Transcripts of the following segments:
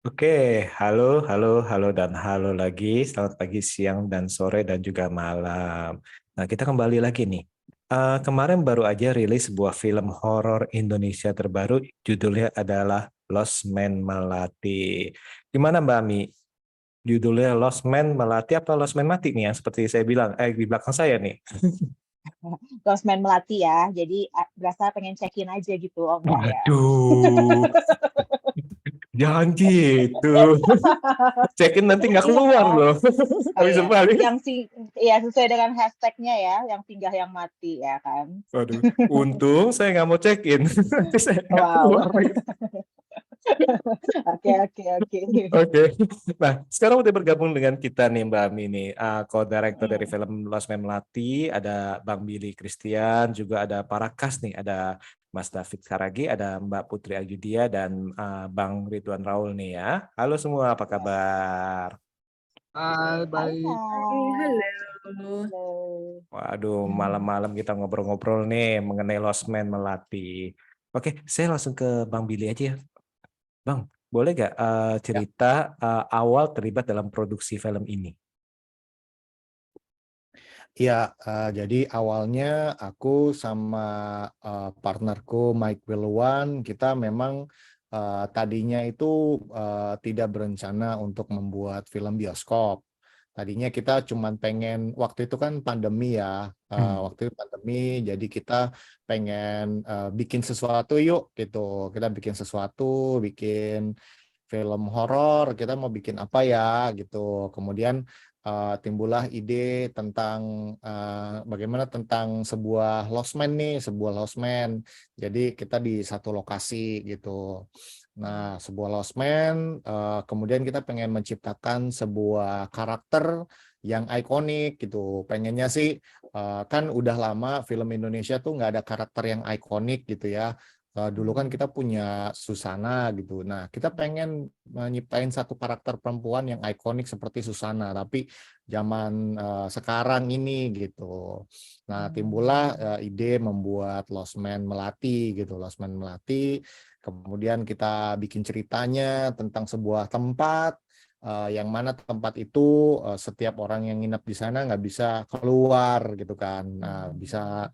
Oke, halo, halo, halo, dan halo lagi. Selamat pagi, siang, dan sore, dan juga malam. Nah, kita kembali lagi nih. Kemarin baru aja rilis sebuah film horor Indonesia terbaru. Judulnya adalah Lost Man Melati. Gimana Mbak Mi? Judulnya Lost Man Melati apa Lost Man Mati nih yang seperti saya bilang, di belakang saya nih. Losmen Melati ya. Jadi berasa pengen check-in aja gitu. Oh enggak ya. Waduh, jangan gitu. Check-in nanti nggak Iya. keluar loh. Oh Habis iya. balik. Yang sih ya sesuai dengan hashtagnya ya, yang singgah yang mati ya kan. Waduh, untung saya nggak mau check-in. Nanti saya nggak Wow. keluar lagi. Oke oke oke. Oke. Nah, sekarang udah bergabung dengan kita nih Mbak Ami nih. Co-director dari Hmm. film Lost Man Melati, ada Bang Billy Christian, juga ada para cast nih, ada Mas David Karagi, ada Mbak Putri Ayudia, dan Bang Ridwan Raul nih ya. Halo semua, apa kabar? Hai, Hai baik. Hai, Kak. halo. Halo. Waduh, malam-malam kita ngobrol-ngobrol nih mengenai Lost Man Melati. Oke, saya langsung ke Bang Billy aja ya. Bang, boleh gak Ya, cerita awal terlibat dalam produksi film ini? ya, jadi awalnya aku sama partnerku Mike Wilwan, kita memang tadinya itu tidak berencana untuk membuat film bioskop. Tadinya kita cuman pengen, waktu itu kan pandemi ya, Hmm. waktu itu pandemi, jadi kita pengen bikin sesuatu yuk gitu. Kita bikin sesuatu, bikin film horor, kita mau bikin apa ya gitu. Kemudian timbullah ide tentang bagaimana tentang sebuah Lost Man nih, sebuah Lost Man. Jadi kita di satu lokasi gitu. Nah, sebuah Lost Man, kemudian kita pengen menciptakan sebuah karakter yang ikonik gitu. Pengennya sih kan udah lama film Indonesia tuh nggak ada karakter yang ikonik gitu ya. Dulu kan kita punya Susana gitu. Nah, kita pengen menyiptain satu karakter perempuan yang ikonik seperti Susana, tapi zaman sekarang ini gitu. Nah, timbullah ide membuat Lost Man Melati gitu, Lost Man Melati. Kemudian kita bikin ceritanya tentang sebuah tempat yang mana tempat itu setiap orang yang nginep di sana nggak bisa keluar gitu kan. Nah, bisa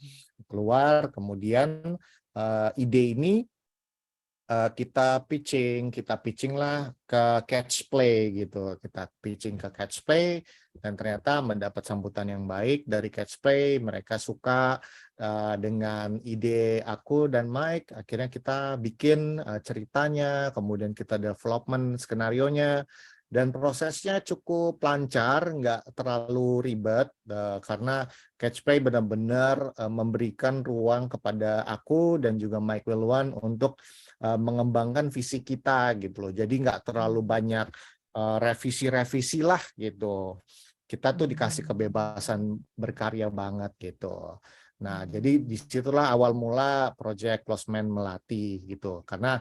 keluar. Kemudian ide ini kita pitching lah ke Catch Play gitu. Kita pitching ke Catch Play dan ternyata mendapat sambutan yang baik dari Catch Play. Mereka suka dengan ide aku dan Mike. Akhirnya kita bikin ceritanya, kemudian kita development skenarionya. Dan prosesnya cukup lancar, nggak terlalu ribet, karena Catch Play benar-benar memberikan ruang kepada aku dan juga Mike Wilwan untuk mengembangkan visi kita gitu loh. Jadi nggak terlalu banyak revisi-revisi lah gitu. Kita tuh dikasih kebebasan berkarya banget gitu. Nah, jadi disitulah awal mula Project Lost Man Melati gitu. Karena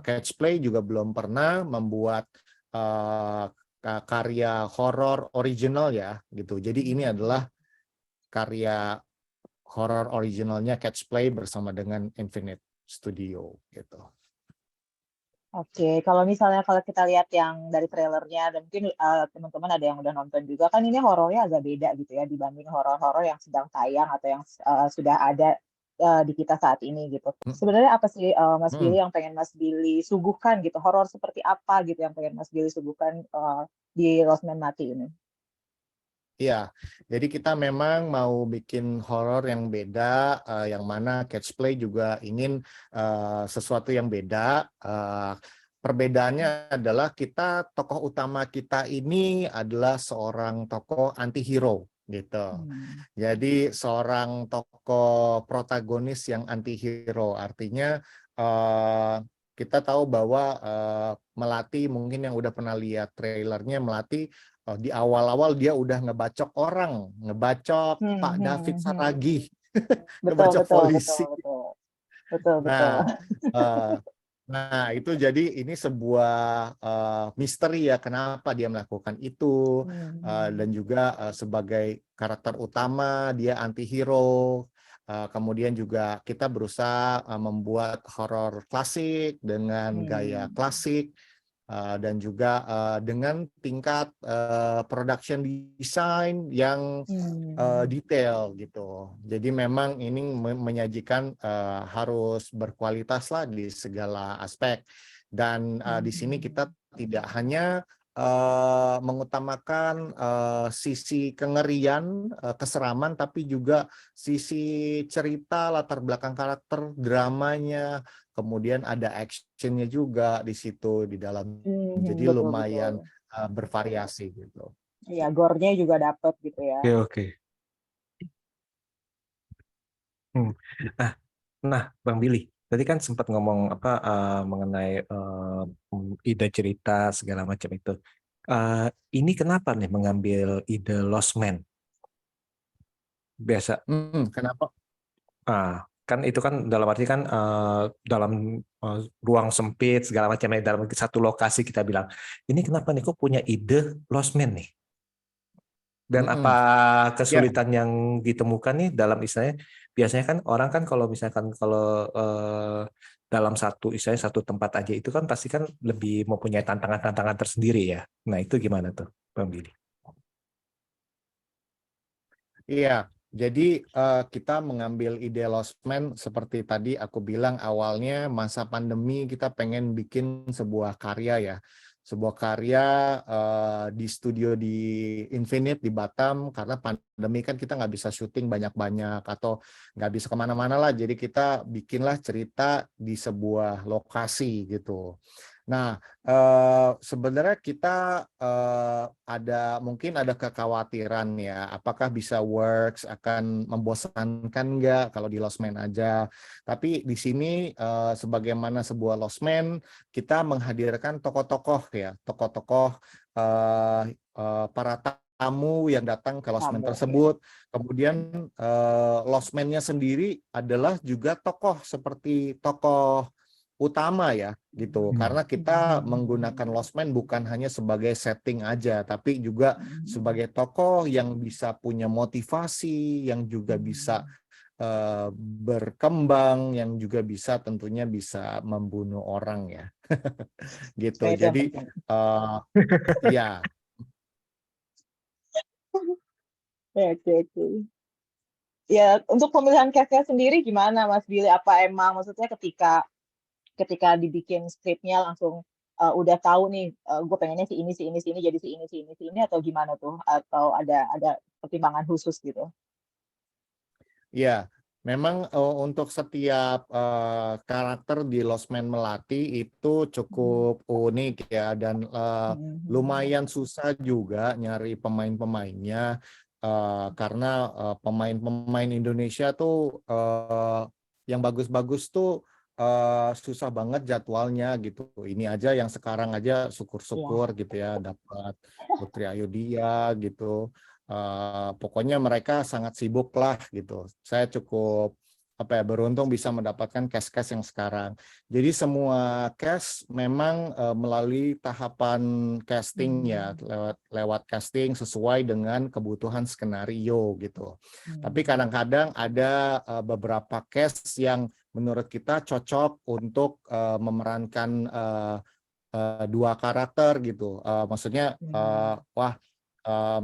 Catch Play juga belum pernah membuat uh, karya horor original ya gitu. Jadi ini adalah karya horor originalnya Catch Play bersama dengan Infinite Studio gitu. Oke, kalau misalnya kalau kita lihat yang dari trailernya dan mungkin teman-teman ada yang udah nonton juga kan ini horornya agak beda gitu ya dibanding horor-horor yang sedang tayang atau yang sudah ada di kita saat ini gitu. Sebenarnya apa sih Mas Billy Hmm. yang pengen Mas Billy suguhkan gitu? Horor seperti apa gitu yang pengen Mas Billy suguhkan di Lost Man Mati ini? Iya, jadi kita memang mau bikin horor yang beda, yang mana Catch Play juga ingin sesuatu yang beda. Perbedaannya adalah tokoh utama kita ini adalah seorang tokoh anti-hero gitu. Hmm. Jadi seorang tokoh protagonis yang anti-hero, artinya eh, kita tahu bahwa Melati mungkin yang udah pernah lihat trailernya Melati. Di awal-awal dia udah ngebacok orang, ngebacok Pak David Hmm. Saragih, Betul, ngebacok betul, betul, polisi. betul, betul, betul. Nah, eh, nah itu jadi ini sebuah misteri ya kenapa dia melakukan itu, dan Hmm. juga sebagai karakter utama dia anti-hero. Kemudian juga kita berusaha membuat horor klasik dengan gaya Hmm. klasik. dan juga dengan tingkat production design yang detail gitu. Jadi memang ini menyajikan harus berkualitas lah di segala aspek. Dan di sini kita tidak hanya mengutamakan sisi kengerian, keseraman, tapi juga sisi cerita, latar belakang karakter, dramanya, kemudian ada actionnya juga di situ di dalam. Jadi Betul, lumayan betul. bervariasi gitu. Iya, gore-nya juga dapet gitu ya. Oke, oke. Hmm. Nah, Bang Billy, tadi kan sempat ngomong mengenai ide cerita segala macam itu. Ini kenapa nih mengambil ide Lost Man? Biasa, Kenapa? kan itu kan dalam arti kan dalam ruang sempit segala macam ya, dalam satu lokasi kita bilang. Ini kenapa nih kok punya ide Lost Man nih? Dan apa Ya. kesulitan yang ditemukan nih dalam istilahnya, biasanya kan orang kan kalau misalkan kalau dalam satu tempat aja itu kan pasti kan lebih mempunyai tantangan-tantangan tersendiri ya. Nah itu gimana tuh Bang Billy? Iya, jadi kita mengambil ide Lost Man seperti tadi aku bilang awalnya masa pandemi kita pengen bikin sebuah karya ya. Sebuah karya di studio di Infinite di Batam karena pandemi kan kita nggak bisa syuting banyak-banyak atau nggak bisa kemana-mana lah. Jadi kita bikinlah cerita di sebuah lokasi gitu. Nah, sebenarnya kita mungkin ada kekhawatiran ya, apakah bisa works, akan membosankan nggak kalau di Lost Man aja. Tapi di sini sebagaimana sebuah Lost Man, kita menghadirkan tokoh-tokoh ya, tokoh-tokoh para tamu yang datang ke Lost Man Tamu, ya. tersebut. Kemudian Lost Man-nya sendiri adalah juga tokoh seperti tokoh utama ya gitu, karena kita menggunakan Lost Man bukan hanya sebagai setting aja, tapi juga sebagai tokoh yang bisa punya motivasi, yang juga bisa berkembang, yang juga bisa tentunya bisa membunuh orang ya. Gitu. Nah, itu yang Jadi penting. ya. Oke, oke. Ya, untuk pemilihan cast-nya sendiri gimana Mas Billy? Apa emang maksudnya ketika dibikin skripnya langsung udah tahu nih gue pengennya si ini jadi si ini atau gimana tuh? Atau ada pertimbangan khusus gitu? Ya, memang untuk setiap karakter di Lost Man Melati itu cukup unik ya, dan lumayan susah juga nyari pemain-pemainnya karena pemain-pemain Indonesia tuh yang bagus-bagus tuh susah banget jadwalnya gitu. Ini aja yang sekarang aja syukur-syukur gitu ya dapat Putri Ayudhya gitu. Pokoknya mereka sangat sibuk lah gitu. Saya cukup beruntung bisa mendapatkan cast-cast yang sekarang. Jadi semua cast memang melalui tahapan casting ya, lewat casting sesuai dengan kebutuhan skenario gitu. Tapi kadang-kadang ada beberapa cast yang menurut kita cocok untuk memerankan dua karakter gitu. Maksudnya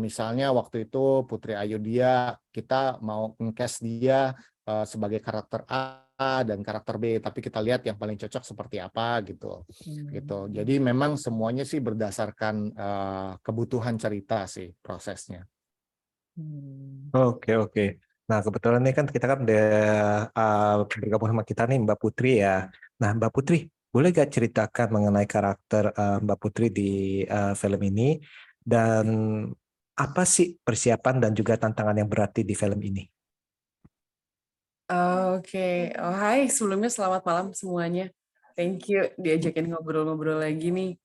misalnya waktu itu Putri Ayudhya kita mau nge-cast dia sebagai karakter A dan karakter B, tapi kita lihat yang paling cocok seperti apa gitu. Gitu. Jadi memang semuanya sih berdasarkan kebutuhan cerita sih prosesnya. Oke, oke. Nah kebetulan nih kan kita kan udah bergabung sama kita nih Mbak Putri ya. Nah Mbak Putri, boleh gak ceritakan mengenai karakter Mbak Putri di film ini, dan apa sih persiapan dan juga tantangan yang berarti di film ini? Oke. Oh, hai, sebelumnya selamat malam semuanya. Thank you diajakin ngobrol-ngobrol lagi nih.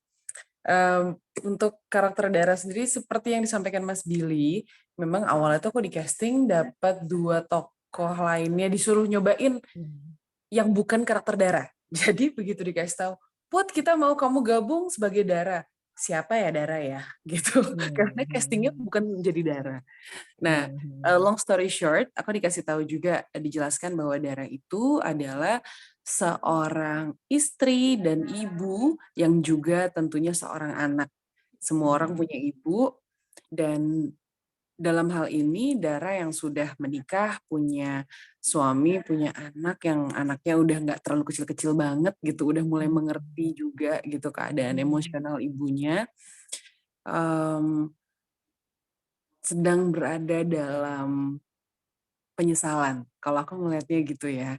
Untuk karakter Dara sendiri, seperti yang disampaikan Mas Billy, memang awalnya tuh aku di casting dapat 2 tokoh lainnya disuruh nyobain yang bukan karakter Dara. Jadi begitu dikasih tahu, Put, kita mau kamu gabung sebagai Dara. siapa ya Dara ya gitu. Karena castingnya bukan menjadi Dara. Nah, long story short, aku dikasih tahu juga, dijelaskan bahwa Dara itu adalah seorang istri dan ibu yang juga tentunya seorang anak. Semua orang punya ibu, dan dalam hal ini Dara yang sudah menikah, punya suami, punya anak yang anaknya udah nggak terlalu kecil-kecil banget gitu, udah mulai mengerti juga gitu keadaan emosional ibunya, sedang berada dalam penyesalan. Kalau aku ngelihatnya gitu ya.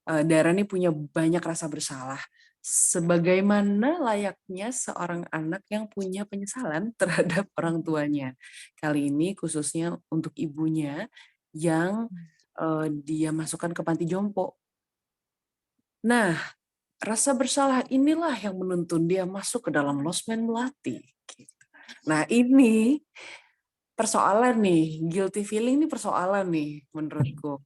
Dara nih punya banyak rasa bersalah. Sebagaimana layaknya seorang anak yang punya penyesalan terhadap orang tuanya. Kali ini khususnya untuk ibunya yang dia masukkan ke panti jompo. Nah, rasa bersalah inilah yang menuntun dia masuk ke dalam losmen melati. Gitu. Nah, ini persoalan nih, guilty feeling ini persoalan nih menurutku.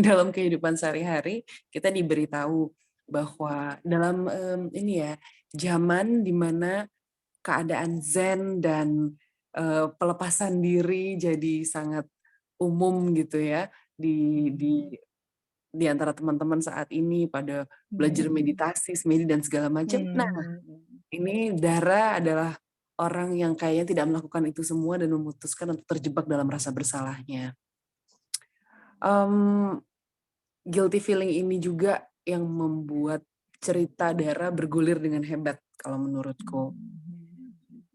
Dalam kehidupan sehari-hari kita diberitahu bahwa dalam ini ya, zaman di mana keadaan zen dan pelepasan diri jadi sangat umum gitu ya di antara teman-teman saat ini, pada belajar meditasi, semedi dan segala macam. Nah, ini Dara adalah orang yang kayaknya tidak melakukan itu semua dan memutuskan untuk terjebak dalam rasa bersalahnya. Guilty feeling ini juga yang membuat cerita Dara bergulir dengan hebat kalau menurutku.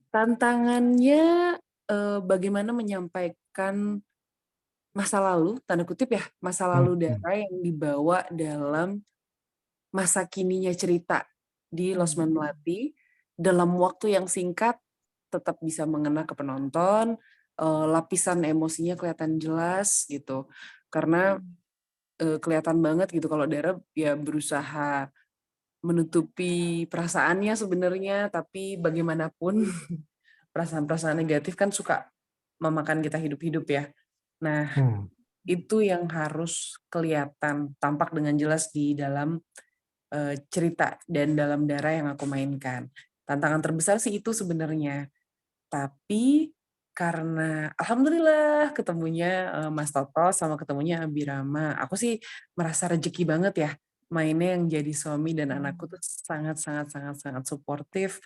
Tantangannya bagaimana menyampaikan masa lalu, tanda kutip ya, masa lalu Dara yang dibawa dalam masa kininya cerita di Losmen Melati dalam waktu yang singkat tetap bisa mengena ke penonton, lapisan emosinya kelihatan jelas gitu. Karena kelihatan banget gitu kalau Dara ya berusaha menutupi perasaannya sebenarnya, tapi bagaimanapun perasaan-perasaan negatif kan suka memakan kita hidup-hidup ya. Nah, itu yang harus kelihatan tampak dengan jelas di dalam cerita dan dalam Dara yang aku mainkan. Tantangan terbesar sih itu sebenarnya. Tapi karena alhamdulillah ketemunya Mas Toto sama ketemunya Abirama. Aku sih merasa rezeki banget ya mainnya yang jadi suami dan anakku tuh sangat suportif.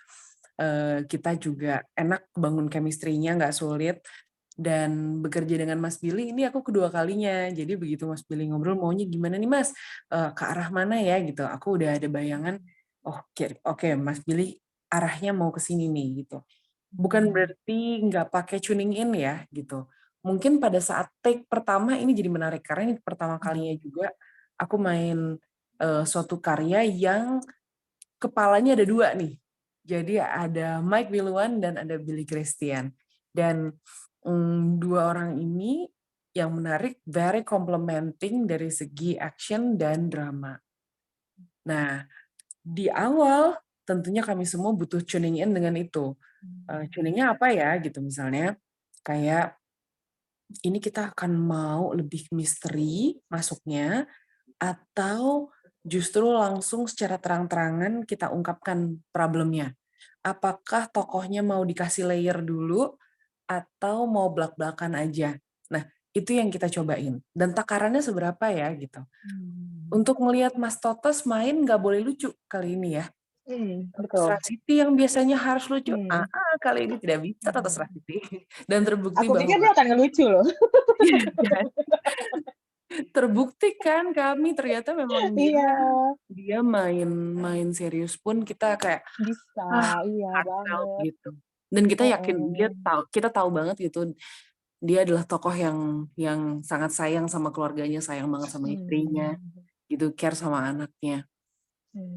Kita juga enak bangun chemistry-nya, nggak sulit. Dan bekerja dengan Mas Billy ini aku kedua kalinya. Jadi begitu Mas Billy ngobrol, maunya gimana nih Mas? Ke arah mana ya gitu. Aku udah ada bayangan, oh oke, Mas Billy arahnya mau ke sini nih gitu. Bukan berarti nggak pakai tuning in ya gitu. Mungkin pada saat take pertama ini jadi menarik karena ini pertama kalinya juga aku main suatu karya yang kepalanya ada dua nih. Jadi ada Mike Wilwan dan ada Billy Christian. Dan dua orang ini yang menarik, very complementing dari segi action dan drama. Nah, di awal tentunya kami semua butuh tuning in dengan itu. Tuningnya apa ya gitu misalnya, kayak ini kita akan mau lebih misteri masuknya, atau justru langsung secara terang-terangan kita ungkapkan problemnya. Apakah tokohnya mau dikasih layer dulu, atau mau belak-belakan aja. Nah, itu yang kita cobain. Dan takarannya seberapa ya gitu. Untuk melihat Mas Totos main nggak boleh lucu kali ini ya. Betul. Rasiti yang biasanya harus lucu, kali ini tidak bisa Totos Rasiti. Dan terbukti Aku pikir bahwa dia akan ngelucu loh. terbukti kan kami ternyata memang dia main serius pun kita kayak bisa, iya heart out banget. gitu. Dan kita yakin kita tahu banget gitu dia adalah tokoh yang sangat sayang sama keluarganya, sayang banget sama istrinya, gitu, care sama anaknya.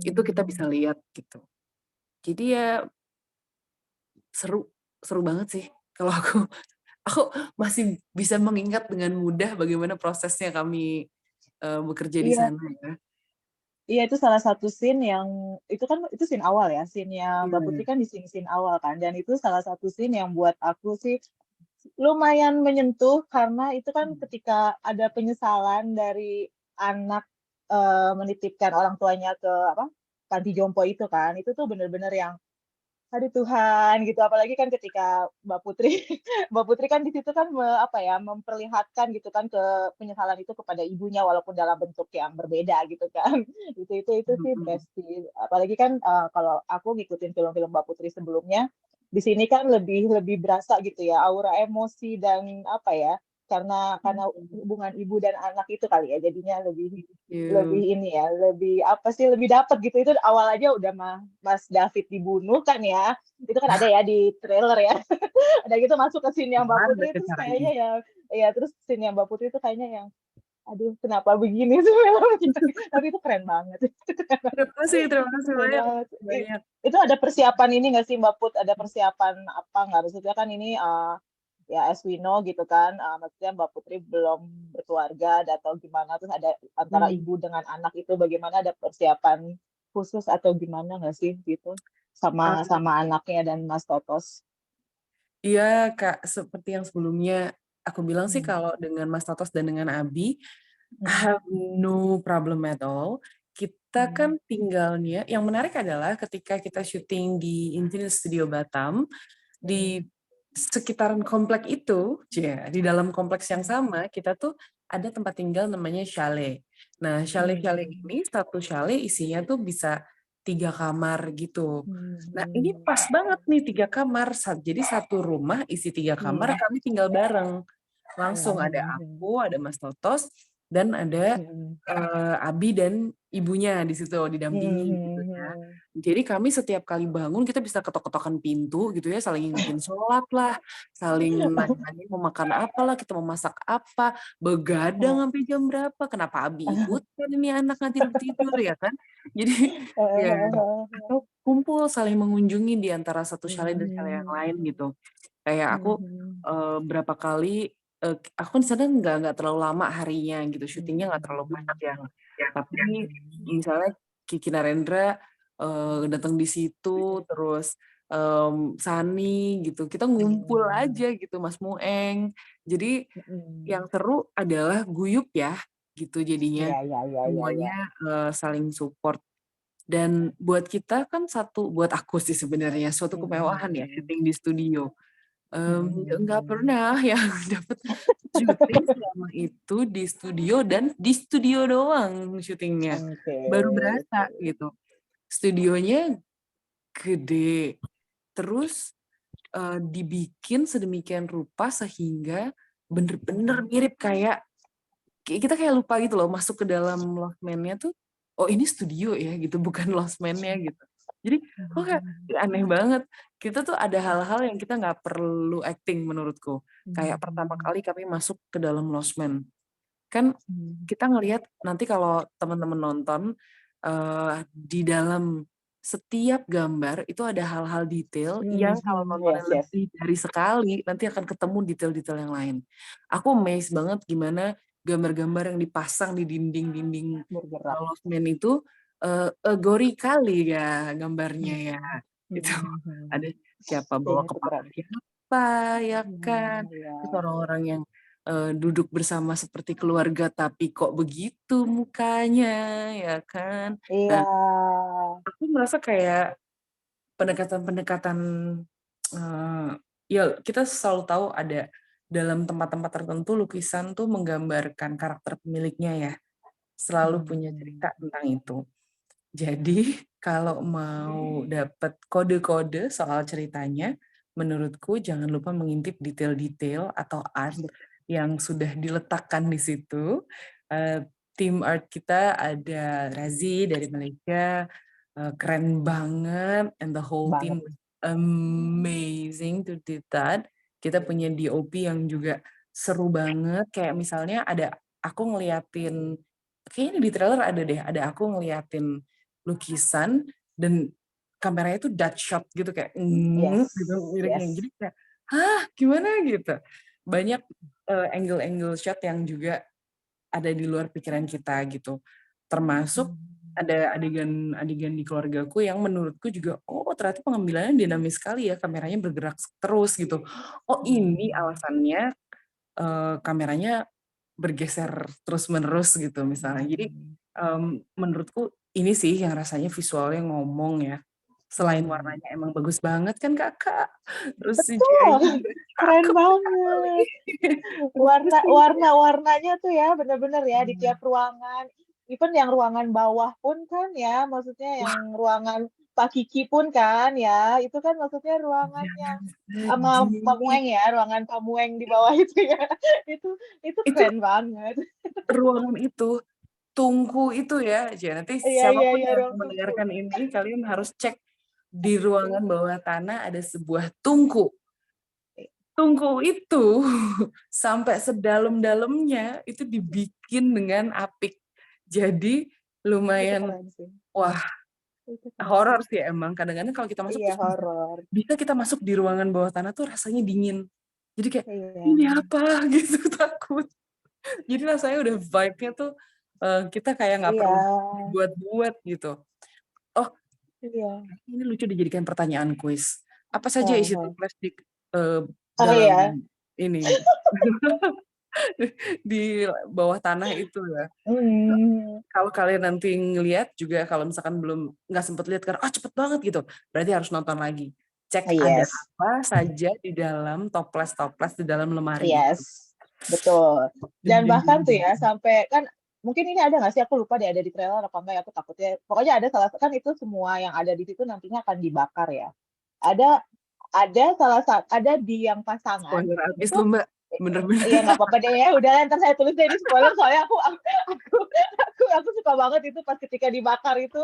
Itu kita bisa lihat gitu. Jadi ya seru banget sih. Kalau aku masih bisa mengingat dengan mudah bagaimana prosesnya kami bekerja di Iya. sana ya. Iya, itu salah satu scene yang itu kan itu scene awal ya, scene-nya Mbak Putri kan di scene awal kan, dan itu salah satu scene yang buat aku sih lumayan menyentuh karena itu kan ketika ada penyesalan dari anak menitipkan orang tuanya ke panti jompo itu kan, itu tuh bener-bener yang Aduh Tuhan gitu, apalagi kan ketika Mbak Putri Mbak Putri kan di situ kan memperlihatkan gitu kan penyesalan itu kepada ibunya walaupun dalam bentuk yang berbeda gitu kan. Itu sih Mhm. best sih. Apalagi kan kalau aku ngikutin film-film Mbak Putri sebelumnya, di sini kan lebih lebih berasa gitu ya aura emosi dan apa ya, karena hubungan ibu dan anak itu kali ya, jadinya lebih Thank you. lebih ini ya, lebih apa sih, lebih dapat gitu. Itu awal aja udah Mas David dibunuh kan ya. Itu kan ada ya di trailer ya. Ada gitu masuk ke scene yang Mbak Ada Putri, terus caranya. kayaknya terus scene yang Mbak Putri itu kayaknya yang aduh kenapa begini sih film. Tapi itu keren banget. Terima kasih Keren banyak. banget. Banyak. Itu ada persiapan ini nggak sih Mbak Put? Ada persiapan apa nggak? Maksudnya kan ini ya as we know gitu kan, maksudnya Mbak Putri belum berkeluarga atau gimana, terus ada antara Hmm. ibu dengan anak itu bagaimana, ada persiapan khusus atau gimana nggak sih gitu sama anaknya dan Mas Totos? Iya Kak, seperti yang sebelumnya aku bilang sih Hmm. kalau dengan Mas Totos dan dengan Abi, I Hmm. have no problem at all. Kita kan tinggalnya, yang menarik adalah ketika kita syuting di Infinite Studio Batam, di sekitaran komplek itu, di dalam kompleks yang sama, kita tuh ada tempat tinggal namanya chalet. Nah, chalet-chalet ini, satu chalet isinya tuh bisa 3 kamar gitu. Nah, ini pas banget nih 3 kamar. Jadi satu rumah isi 3 kamar, kami tinggal bareng. Langsung ada aku, ada Mas Totos, dan ada Abi dan ibunya di situ didampingi gitu ya. Jadi kami setiap kali bangun kita bisa ketok-ketokan pintu gitu ya, saling ingetin sholat lah, saling nanya mau makan apa lah, kita mau masak apa, begadang sampai jam berapa, kenapa Abi ikutan ini anak nggak tidur-tidur ya kan. Jadi ya atau kumpul saling mengunjungi di antara satu chalet dan chalet yang lain gitu. Kayak aku berapa kali aku di sana nggak terlalu lama harinya gitu, syutingnya nggak terlalu banyak yang. Tapi misalnya Kiki Narendra datang di situ, terus Sani gitu, kita ngumpul aja gitu, Mas Mueng. Jadi yang seru adalah guyup ya, gitu jadinya Iya. semuanya saling support. Dan buat kita kan buat aku sih sebenarnya suatu kemewahan ya syuting di studio. Nggak pernah yang dapat syuting selama itu di studio dan di studio doang syutingnya. Oke. Baru berasa gitu. Studionya gede. Terus dibikin sedemikian rupa sehingga bener-bener mirip kayak kita kayak lupa gitu loh masuk ke dalam Lost Man-nya tuh, oh ini studio ya gitu, bukan Lost Man-nya gitu. Jadi kayak aneh banget. Kita tuh ada hal-hal yang kita nggak perlu acting menurutku. Kayak pertama kali kami masuk ke dalam Lost Man. Kan kita ngelihat nanti kalau teman-teman nonton di dalam setiap gambar itu ada hal-hal detail yang kalau nontonnya Yes. lebih dari sekali nanti akan ketemu detail-detail yang lain. Aku amazed banget gimana gambar-gambar yang dipasang di dinding-dinding Bergerak. Lost Man itu gori kali ya gambarnya ya. Itu ada siapa bawa Kayaknya itu kepala keren. siapa ya kan. Terus orang-orang yang duduk bersama seperti keluarga tapi kok begitu mukanya ya kan. Iya. Nah, aku merasa kayak pendekatan-pendekatan ya kita selalu tahu ada dalam tempat-tempat tertentu lukisan tuh menggambarkan karakter pemiliknya ya. Selalu punya cerita tentang itu. Jadi kalau mau dapat kode-kode soal ceritanya, menurutku jangan lupa mengintip detail-detail atau art yang sudah diletakkan di situ. Tim art kita ada Razi dari Malaysia, keren banget, and the whole Banget. team amazing to do that. Kita punya DOP yang juga seru banget, kayak misalnya ada aku ngeliatin, kayaknya di trailer ada deh, ada aku ngeliatin lukisan dan kameranya itu Dutch shot gitu kayak gitu miringnya. Jadi kayak hah gimana gitu. Banyak angle-angle shot yang juga ada di luar pikiran kita gitu. Termasuk ada adegan di keluargaku yang menurutku juga oh ternyata pengambilannya dinamis sekali ya, kameranya bergerak terus gitu. Oh ini alasannya kameranya bergeser terus-menerus gitu misalnya. Jadi menurutku ini sih yang rasanya visualnya ngomong ya. Selain Hmm. warnanya emang bagus banget kan kakak, terus Betul, CGI-nya juga keren cakep banget. Warna-warnanya tuh ya bener-bener ya di tiap ruangan. Even yang ruangan bawah pun kan ya, maksudnya Wah, yang ruangan Pak Kiki pun kan ya, itu kan maksudnya ruangan yang jangan sama Pak sedih. Mueng ya, ruangan Pak Mueng di bawah itu ya. Itu Itu keren banget. ruangan itu, tungku itu ya, nanti Iya, iya, siapapun iya, yang ruang tunggu. mendengarkan ini, kalian harus cek di ruangan bawah tanah ada sebuah tungku. Tungku itu sampai sedalam-dalamnya itu dibikin dengan apik. Jadi Itu lumayan, keren sih. wah, Itu keren. horor sih emang. Kadang-kadang kalau kita masuk Iya, tuh horor. bisa kita masuk di ruangan bawah tanah tuh rasanya dingin. Jadi kayak Iya. ini apa gitu, takut. Jadi rasanya udah vibe-nya tuh kita kayak nggak Iya. perlu buat-buat gitu. Oh, Iya. ini lucu dijadikan pertanyaan kuis. Apa saja isi Heeh. toples Oh dalam iya. ini di bawah tanah itu ya? Hmm. Kalau kalian nanti ngelihat juga, kalau misalkan belum nggak sempet lihat karena cepet banget gitu, berarti harus nonton lagi. Cek ada Yes. apa saja di dalam toples-toples di dalam lemari itu. Yes. Betul. Ding, Dan ding, bahkan ding, tuh ding. ya sampai kan mungkin ini ada nggak sih, aku lupa deh ada di trailer apa enggak ya, aku takutnya pokoknya ada salah kan itu semua yang ada di situ nantinya akan dibakar ya. Ada salah satu ada di yang pasangan Spoiler abis itu lu mbak, bener-bener. ya nggak apa-apa deh ya udah ntar saya tulis deh di spoiler soalnya aku suka banget itu pas ketika dibakar itu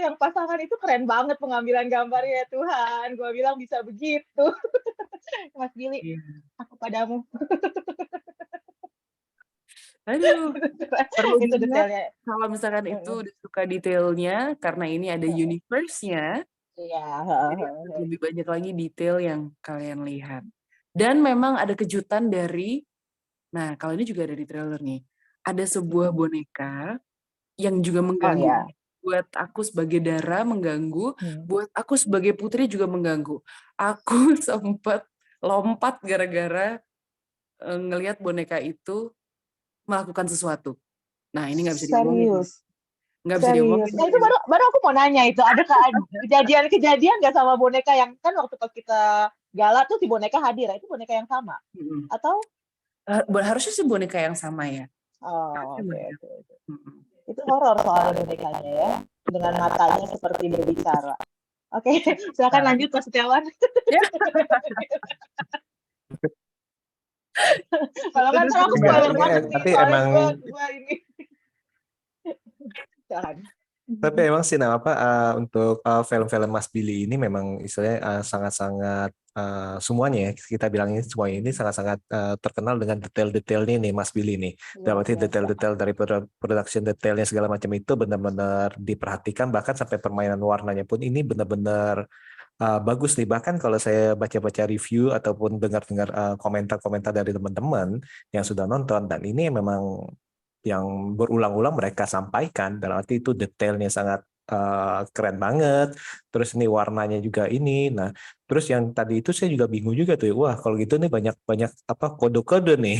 yang pasangan itu keren banget pengambilan gambarnya ya Tuhan, gue bilang bisa begitu. Mas Billy, Iya. aku padamu. Aduh, perlu Itu diingat detailnya. kalau misalkan itu udah suka detailnya, karena ini ada universe-nya, Iya. jadi lebih banyak lagi detail yang kalian lihat. Dan memang ada kejutan dari, nah kalau ini juga ada di trailer nih, ada sebuah boneka yang juga Oh mengganggu. ya. Buat aku sebagai Dara mengganggu, Hmm. buat aku sebagai Putri juga mengganggu. Aku sempat lompat gara-gara ngelihat boneka itu melakukan sesuatu. Nah, ini nggak bisa diomongin. Serius. Nggak bisa Serius. diomongin. Nah itu baru aku mau nanya itu ada kejadian nggak sama boneka yang kan waktu pas kita gala tuh si boneka hadir, itu boneka yang sama Mm-mm. atau? Harusnya sih boneka yang sama ya. Oh, Harusnya oke, boneka. oke, oke. Mm-mm. Itu horor soalnya bonekanya ya, dengan matanya seperti berbicara. Oke, silakan lanjut Mas Setiawan. Ya. Kalau kan ntar aku Enggak, spoiler ini banget nih, tapi soalnya emang gua ini. Silakan. tapi emang sih untuk film-film Mas Billy ini memang istilahnya sangat-sangat semuanya ya kita bilangnya semuanya ini sangat-sangat terkenal dengan detail-detailnya nih Mas Billy nih. Dalam arti detail-detail dari production detailnya segala macam itu benar-benar diperhatikan, bahkan sampai permainan warnanya pun ini benar-benar bagus nih. Bahkan kalau saya baca-baca review ataupun dengar-dengar komentar-komentar dari teman-teman yang sudah nonton, dan ini memang yang berulang-ulang mereka sampaikan, dalam arti itu detailnya sangat keren banget. Terus ini warnanya juga ini. Nah, terus yang tadi itu saya juga bingung juga tuh. Wah, kalau gitu nih banyak apa kode-kode nih.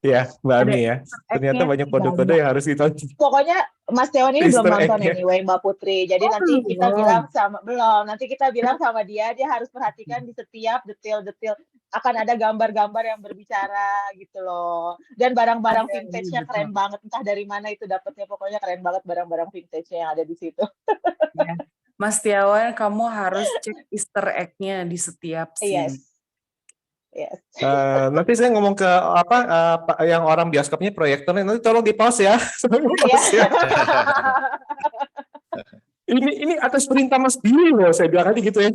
Ya, Mbak Ada Ami ya. Ternyata egg-nya banyak kode-kode banyak. yang harus ditonton. Pokoknya Mas Tewan ini belum Easter nonton egg-nya. anyway Mbak Putri. Jadi Oh, nanti kita bilang belum. nanti kita bilang sama dia harus perhatikan di setiap detail-detail, akan ada gambar-gambar yang berbicara gitu loh. Dan barang-barang Ada, iya, vintage-nya betul. keren banget. Entah dari mana itu dapetnya, pokoknya keren banget barang-barang vintage-nya yang ada di situ. Ya. Mas Tiawan, kamu harus cek Easter egg-nya di setiap scene. Yes. Yes. Nanti saya ngomong ke yang orang bioskopnya proyektornya, nanti tolong di pause ya. Tolong di Iya. pause ya. Ini atas perintah Mas Billy loh, saya bilang aja gitu ya.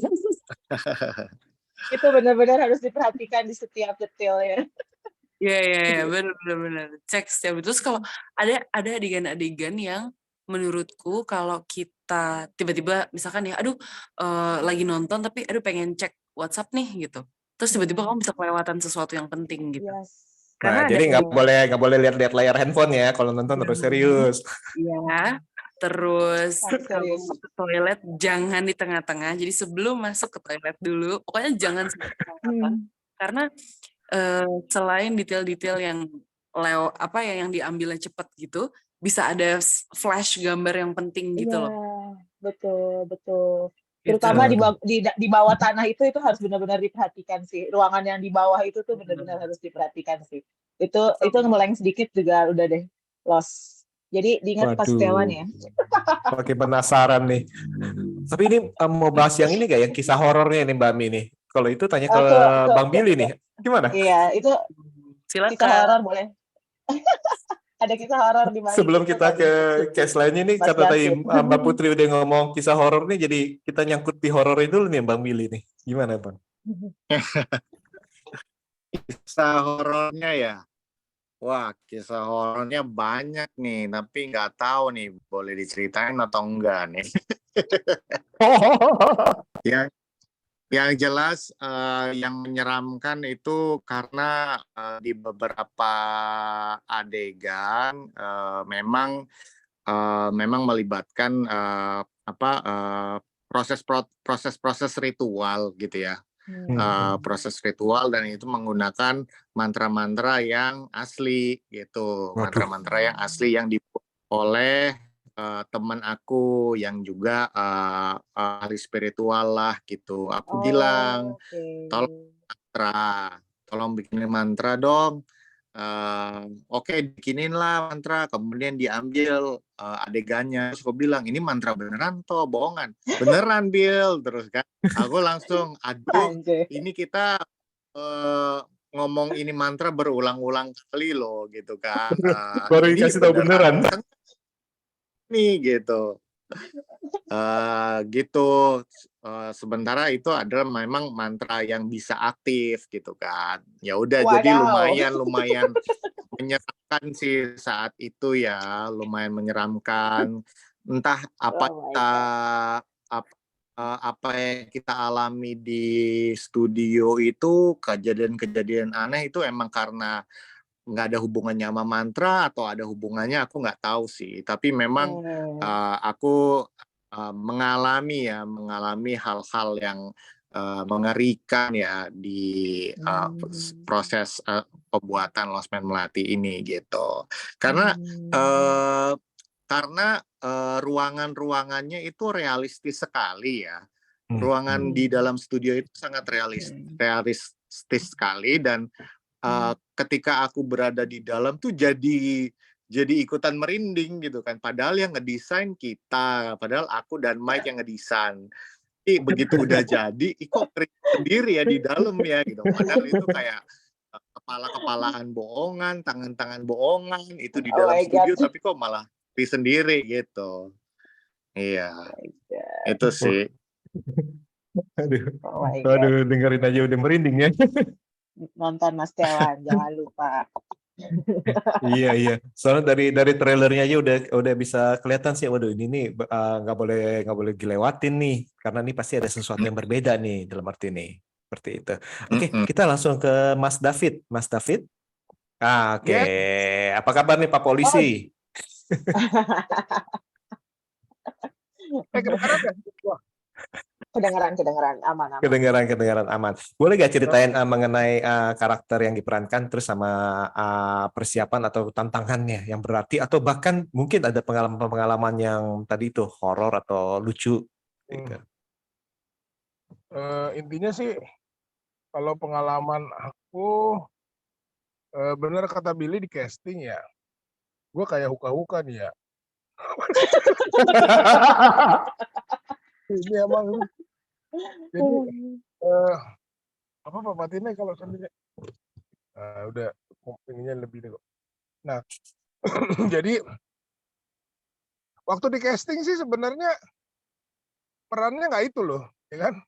Itu benar-benar harus diperhatikan di setiap detailnya. Iya, benar. Cek setiap itu. Terus kalau ada adegan-adegan yang menurutku kalau kita tiba-tiba misalkan ya, aduh lagi nonton tapi aduh pengen cek WhatsApp nih gitu. Terus tiba-tiba kamu bisa kelewatan sesuatu yang penting gitu. Yes. Nah, Karena ada jadi nggak boleh lihat layar handphone ya, kalau nonton harus serius. Iya. Terus Harus kalau serius. ke toilet jangan di tengah-tengah. Jadi sebelum masuk ke toilet dulu, pokoknya jangan sampai ke tengah-tengah. Karena selain detail-detail yang yang diambilnya cepat gitu, bisa ada flash gambar yang penting gitu loh. betul, betul. Gitu. Terutama Aduh. di bawah tanah itu harus benar-benar diperhatikan sih. Ruangan yang di bawah itu tuh benar-benar harus diperhatikan sih. Itu ngeleng sedikit juga udah deh loss. Jadi diingat pas setelan Waduh, ya. makin penasaran nih. Tapi ini mau bahas yang ini gak yang kisah horornya nih Mbak Mi nih? Kalau itu tanya ke Bang Billy nih, gimana? Iya, itu kisah Silakan. horor boleh. Ada kisah horor di balik Sebelum itu kita tadi. ke case lainnya nih, Mas kata tadi David. Mbak Putri udah ngomong kisah horor nih, jadi kita nyangkut di horor dulu nih Bang Billy nih. Gimana Bang? Kisah horornya ya. Wah, kisah horornya banyak nih, tapi nggak tahu nih boleh diceritain atau enggak nih. Yang yang jelas yang menyeramkan itu karena di beberapa adegan memang melibatkan proses ritual gitu ya. Proses ritual dan itu menggunakan mantra-mantra yang asli gitu. Waduh. Mantra-mantra yang asli yang dibuat oleh teman aku yang juga ahli spiritual lah gitu. Aku bilang, tolong bikinin mantra dong. Oke, bikinin lah mantra, kemudian diambil adegannya. Terus aku bilang, ini mantra beneran toh, bohongan? Beneran, Bill. Terus kan, aku langsung, aduh, ini kita ngomong ini mantra berulang-ulang kali loh, gitu kan. Baru Ini dikasih tahu beneran. Nih, gitu. Gitu. Sementara itu adalah memang mantra yang bisa aktif gitu kan. Ya udah, jadi lumayan menyeramkan sih saat itu ya, lumayan menyeramkan. Entah apa yang kita alami di studio itu, kejadian-kejadian aneh itu emang karena nggak ada hubungannya sama mantra atau ada hubungannya, aku nggak tahu sih. Tapi memang aku mengalami hal-hal yang mengerikan ya di proses pembuatan Lost Man Melati ini gitu. Karena ruangan-ruangannya itu realistis sekali ya. Ruangan di dalam studio itu sangat realistis sekali, dan ketika aku berada di dalam tuh jadi ikutan merinding gitu kan. Padahal yang ngedesain kita, padahal aku dan Mike yang ngedesain. Begitu udah jadi, kok sendiri ya di dalam ya gitu. Padahal itu kayak kepala-kepalaan bohongan, tangan-tangan bohongan itu di dalam studio, tapi kok malah sendiri gitu. Iya, itu sih. Aduh, dengerin aja udah merinding ya. Nonton Mas Telan, jangan lupa. Iya. Soalnya dari trailernya aja udah bisa kelihatan sih. Waduh, ini nih nggak boleh dilewatin nih, karena ini pasti ada sesuatu yang berbeda nih dalam arti ini. Seperti itu. Oke, kita langsung ke Mas David. Mas David. Oke. Apa kabar nih Pak Polisi? Kedengeran aman. Kedengaran aman. Boleh gak ceritain mengenai karakter yang diperankan, terus sama persiapan atau tantangannya yang berarti, atau bahkan mungkin ada pengalaman yang tadi itu horor atau lucu gitu. Intinya sih kalau pengalaman aku bener kata Billy di casting ya, gue kayak huka-huka nih ya. Ini emang jadi apa Pak Patinnya kalau sendiri udah ininya lebih deh kok. Nah jadi waktu di casting sih sebenarnya perannya nggak itu loh, ya kan?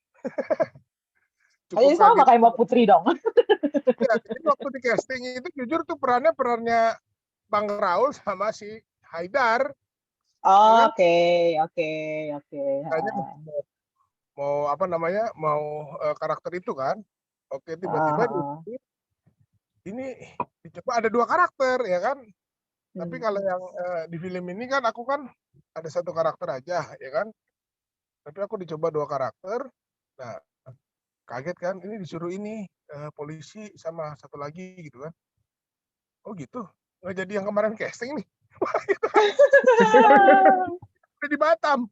Cukup sama kayak Mbak Putri dong. Ya, jadi waktu di casting itu jujur tuh perannya Bang Raul sama si Haidar. Oke. Kayaknya mau apa namanya, mau karakter itu kan. Oke, tiba-tiba ini dicoba ada 2 karakter ya kan. Tapi kalau yang di film ini kan aku kan ada 1 karakter aja ya kan. Tapi aku dicoba 2 karakter. Nah, kaget kan, ini disuruh ini polisi sama 1 lagi gitu kan. Oh gitu, nggak jadi yang kemarin casting nih. Udah di Batam.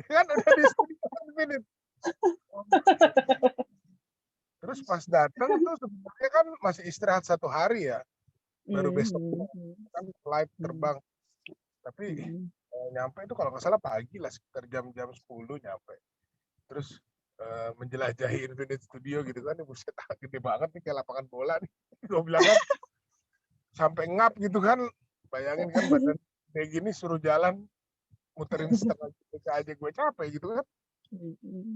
Kan udah di studio Infinite. Terus pas datang tuh sebenarnya kan masih istirahat 1 hari ya, baru besok kan flight terbang. Tapi nyampe itu kalau nggak salah pagi lah, sekitar jam-jam 10 nyampe. Terus menjelajahi Infinite Studio gitu kan, buset gede banget nih kayak lapangan bola nih. Gue bilang kan sampai ngap gitu kan, bayangin kan badan kayak gini suruh jalan muterin setengah juta aja gue capek gitu kan.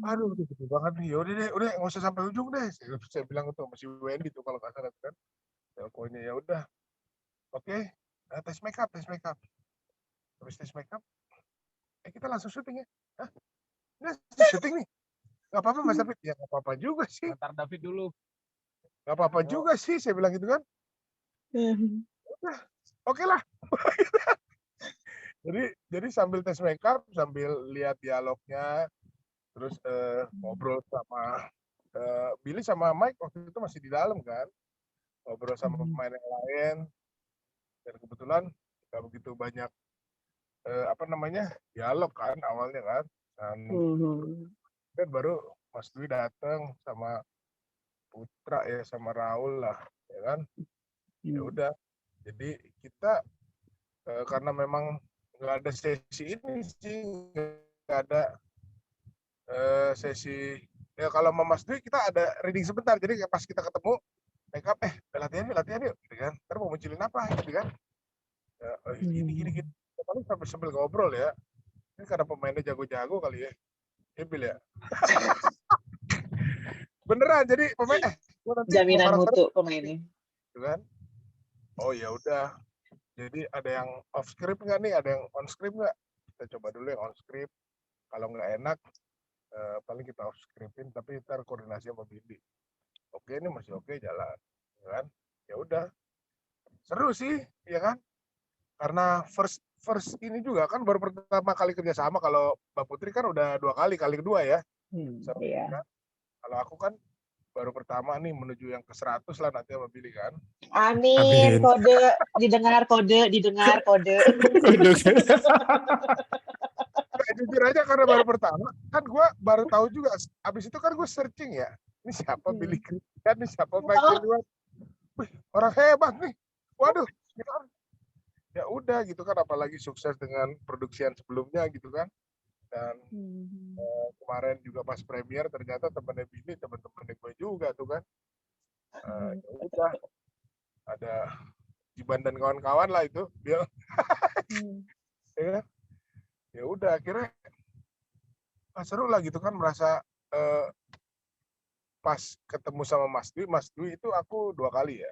Aduh udah gede banget nih, yaudah deh, udah nggak usah sampai ujung deh. Saya bilang tuh masih Wendy tuh kalau nggak salah kan. Ya, pokoknya ya udah, oke, tes makeup. Habis tes makeup, kita langsung syuting ya. Hah? Ini syuting nih? Nggak apa-apa Mas David? Ya nggak apa-apa juga sih. Antar David dulu. Nggak apa-apa juga sih, saya bilang gitu kan. Udah, oke lah. Jadi sambil tes makeup, sambil lihat dialognya, terus ngobrol sama Billy sama Mike waktu itu masih di dalam kan, ngobrol sama pemain yang lain, dan kebetulan nggak begitu banyak dialog kan awalnya kan, dan baru Mas Dwi datang sama Putra ya, sama Raul lah, ya kan. Ya udah, jadi kita karena memang nggak ada sesi ini sih, nggak ada sesi ya. Kalau sama Mas Dwi kita ada reading sebentar, jadi pas kita ketemu makeup latihan yuk gitu kan, ntar mau munculin apa gitu kan ya, gini paling sambil ngobrol ya, ini karena pemainnya jago-jago kali ya, Bil ya. Beneran, jadi pemain gua nanti Jaminan mutu pemainnya gitu kan. Oh ya udah, jadi ada yang off script nggak nih, ada yang on script nggak, kita coba dulu yang on script, kalau nggak enak paling kita off scriptin, tapi ntar koordinasi sama Billy. Oke, ini masih oke, jalan, ya kan. Ya udah, seru sih, ya kan. Karena first ini juga kan baru pertama kali kerjasama. Kalau Mbak Putri kan udah 2 kali kedua ya. iya. Kan? Kalau aku kan baru pertama nih, menuju yang ke 100 lah nanti sama Billy kan. Amin. Kode didengar. Jujur aja, karena baru pertama kan gue baru tahu juga. Abis itu kan gue searching ya, ini siapa Billy Christian, ini siapa Michael Edward. Wih, orang hebat nih. Waduh, ya udah gitu kan, apalagi sukses dengan produksian sebelumnya gitu kan. Dan kemarin juga pas premier ternyata temennya Billy, temen-temennya gue juga tuh kan. Ya udah, ada Jiban dan kawan-kawan lah itu dia. Ya udah, akhirnya seru lah gitu kan, merasa pas ketemu sama Mas Dwi itu aku 2 kali ya.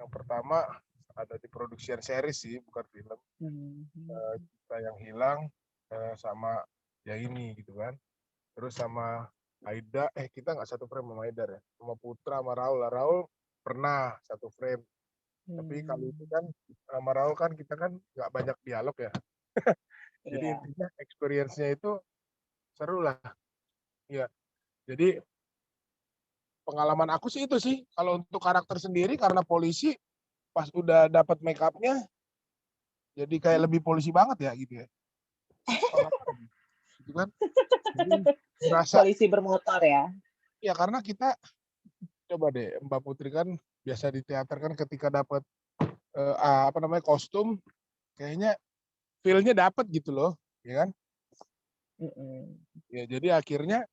Yang pertama ada di produksian series sih, bukan film. Kita yang hilang sama ya ini gitu kan. Terus sama Aida, kita nggak satu frame sama Aida ya, sama Putra sama Raul. Raul pernah satu frame. Tapi kali itu kan sama Raul kan kita kan nggak banyak dialog ya. Jadi intinya experience-nya itu seru lah. Ya. Jadi pengalaman aku sih itu sih. Kalau untuk karakter sendiri, karena polisi, pas udah dapat make up-nya, jadi kayak lebih polisi banget ya gitu ya. Gitu kan. Jadi merasa Polisi bermotor ya. Ya karena kita coba deh, Mbak Putri kan biasa di teater kan, ketika dapat kostum, kayaknya feel-nya dapat gitu loh, ya kan? Ya jadi akhirnya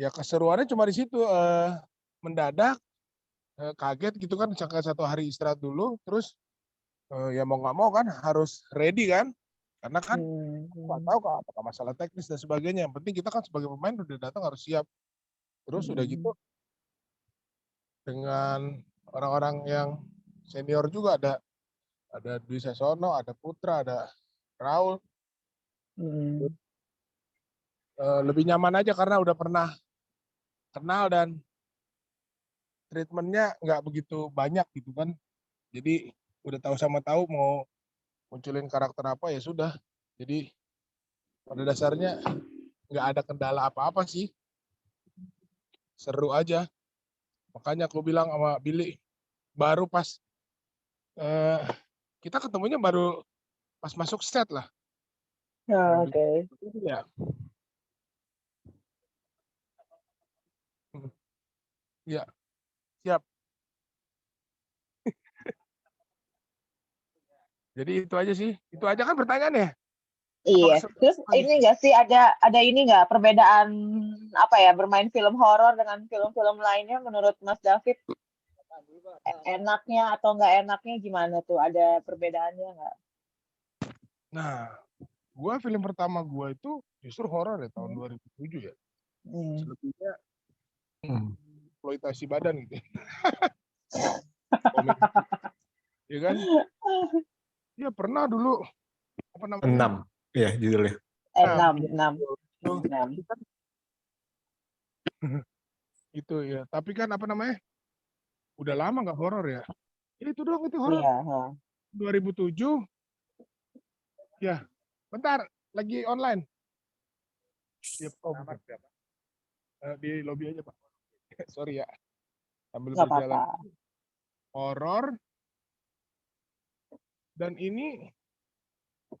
ya keseruannya cuma di situ, mendadak, kaget gitu kan, sangka 1 hari istirahat dulu, terus ya mau nggak mau kan harus ready kan, karena kan nggak tahu apakah masalah teknis dan sebagainya. Yang penting kita kan sebagai pemain udah datang harus siap. Terus udah gitu dengan orang-orang yang senior juga, ada Dwi Sasono, ada Putra, ada Raul. Lebih nyaman aja karena udah pernah kenal dan treatmentnya nggak begitu banyak gitu kan. Jadi udah tahu sama tahu mau munculin karakter apa ya sudah. Jadi pada dasarnya nggak ada kendala apa-apa sih. Seru aja. Makanya aku bilang sama Billy, baru pas kita ketemunya baru pas masuk set lah. Oke. Ya, Iya, siap. Jadi itu aja sih. Itu aja kan pertanyaannya. Iya. Apakah Terus ini enggak sih ada ini enggak perbedaan apa ya bermain film horor dengan film-film lainnya menurut Mas David enaknya atau enggak enaknya gimana tuh? Ada perbedaannya enggak? Nah, film pertama gua itu justru horor ya tahun 2007 ya. Hmm. Selebihnya Hmm. eksploitasi badan gitu. Komedi. Ya kan? Ya pernah dulu apa namanya? 6 ya judulnya. Enam. Tapi kan itu ya. Tapi kan apa namanya? Udah lama nggak horor ya. Itu doang itu horor. Iya. 2007. Ya, bentar lagi online. Ya, bukan. Di lobby aja Pak. Sorry ya. Sambil Nggak berjalan. apa-apa. Horor. Dan ini.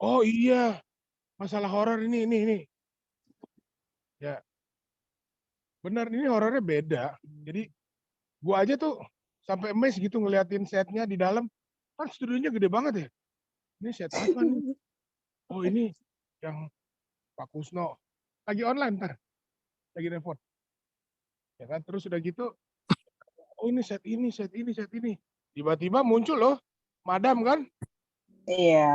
Oh iya. Masalah horor ini. Ya. Benar ini horornya beda. Jadi gua aja tuh sampai amazed gitu ngeliatin setnya di dalam. Kan studionya gede banget ya. Ini set apa nih? Oh ini yang Pak Kusno. Lagi online ntar. Lagi nelfon. Ya kan terus udah gitu. Oh ini set ini. Tiba-tiba muncul loh. Madam kan. Iya.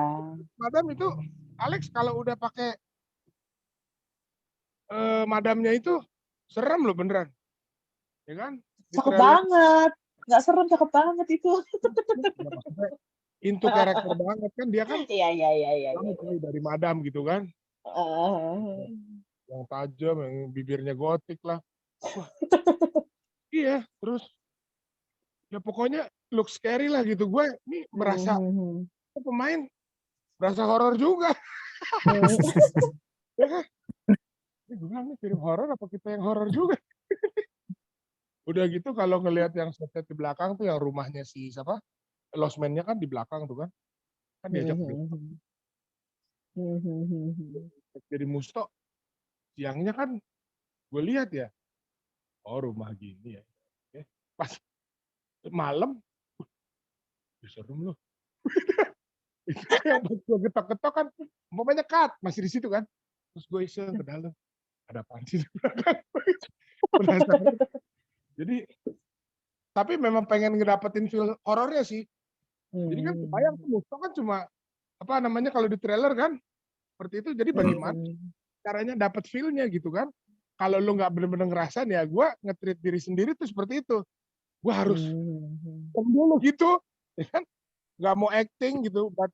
Madam itu Alex kalau udah pakai madamnya itu serem loh beneran. Ya kan? Di Cakep trailer. banget. Nggak serem, cakep banget itu. Into karakter banget kan dia kan. Iya. Dari madam gitu kan. Uh, Yang tajam, yang bibirnya gotik lah. Wah. Iya, terus ya pokoknya look scary lah gitu. Gue nih merasa pemain berasa horor juga. Ya kan? Gue bilang nih film horor apa kita yang horor juga. Udah gitu kalau ngelihat yang set di belakang tuh yang rumahnya si siapa? Lost Man-nya kan di belakang tuh kan. Kan diajak jadi Musto. Siangnya kan gue lihat ya. Oh rumah gini ya. Pas malam serem loh. Itu yang pas gue getok-getok kan umpamanya cut masih di situ kan. Terus gue iseng ke dalam. Ada apaan sih di belakang? Penasaran. Jadi tapi memang pengen ngedapetin feel horornya sih. Jadi kan kebayang tuh Musto kan cuma apa namanya kalau di trailer kan seperti itu. Jadi bagaimana caranya dapat feel-nya gitu kan? Kalau lu nggak bener-bener ngerasain ya gue nge-treat diri sendiri tuh seperti itu. Gue harus dulu gitu, ya kan? Nggak mau acting gitu, but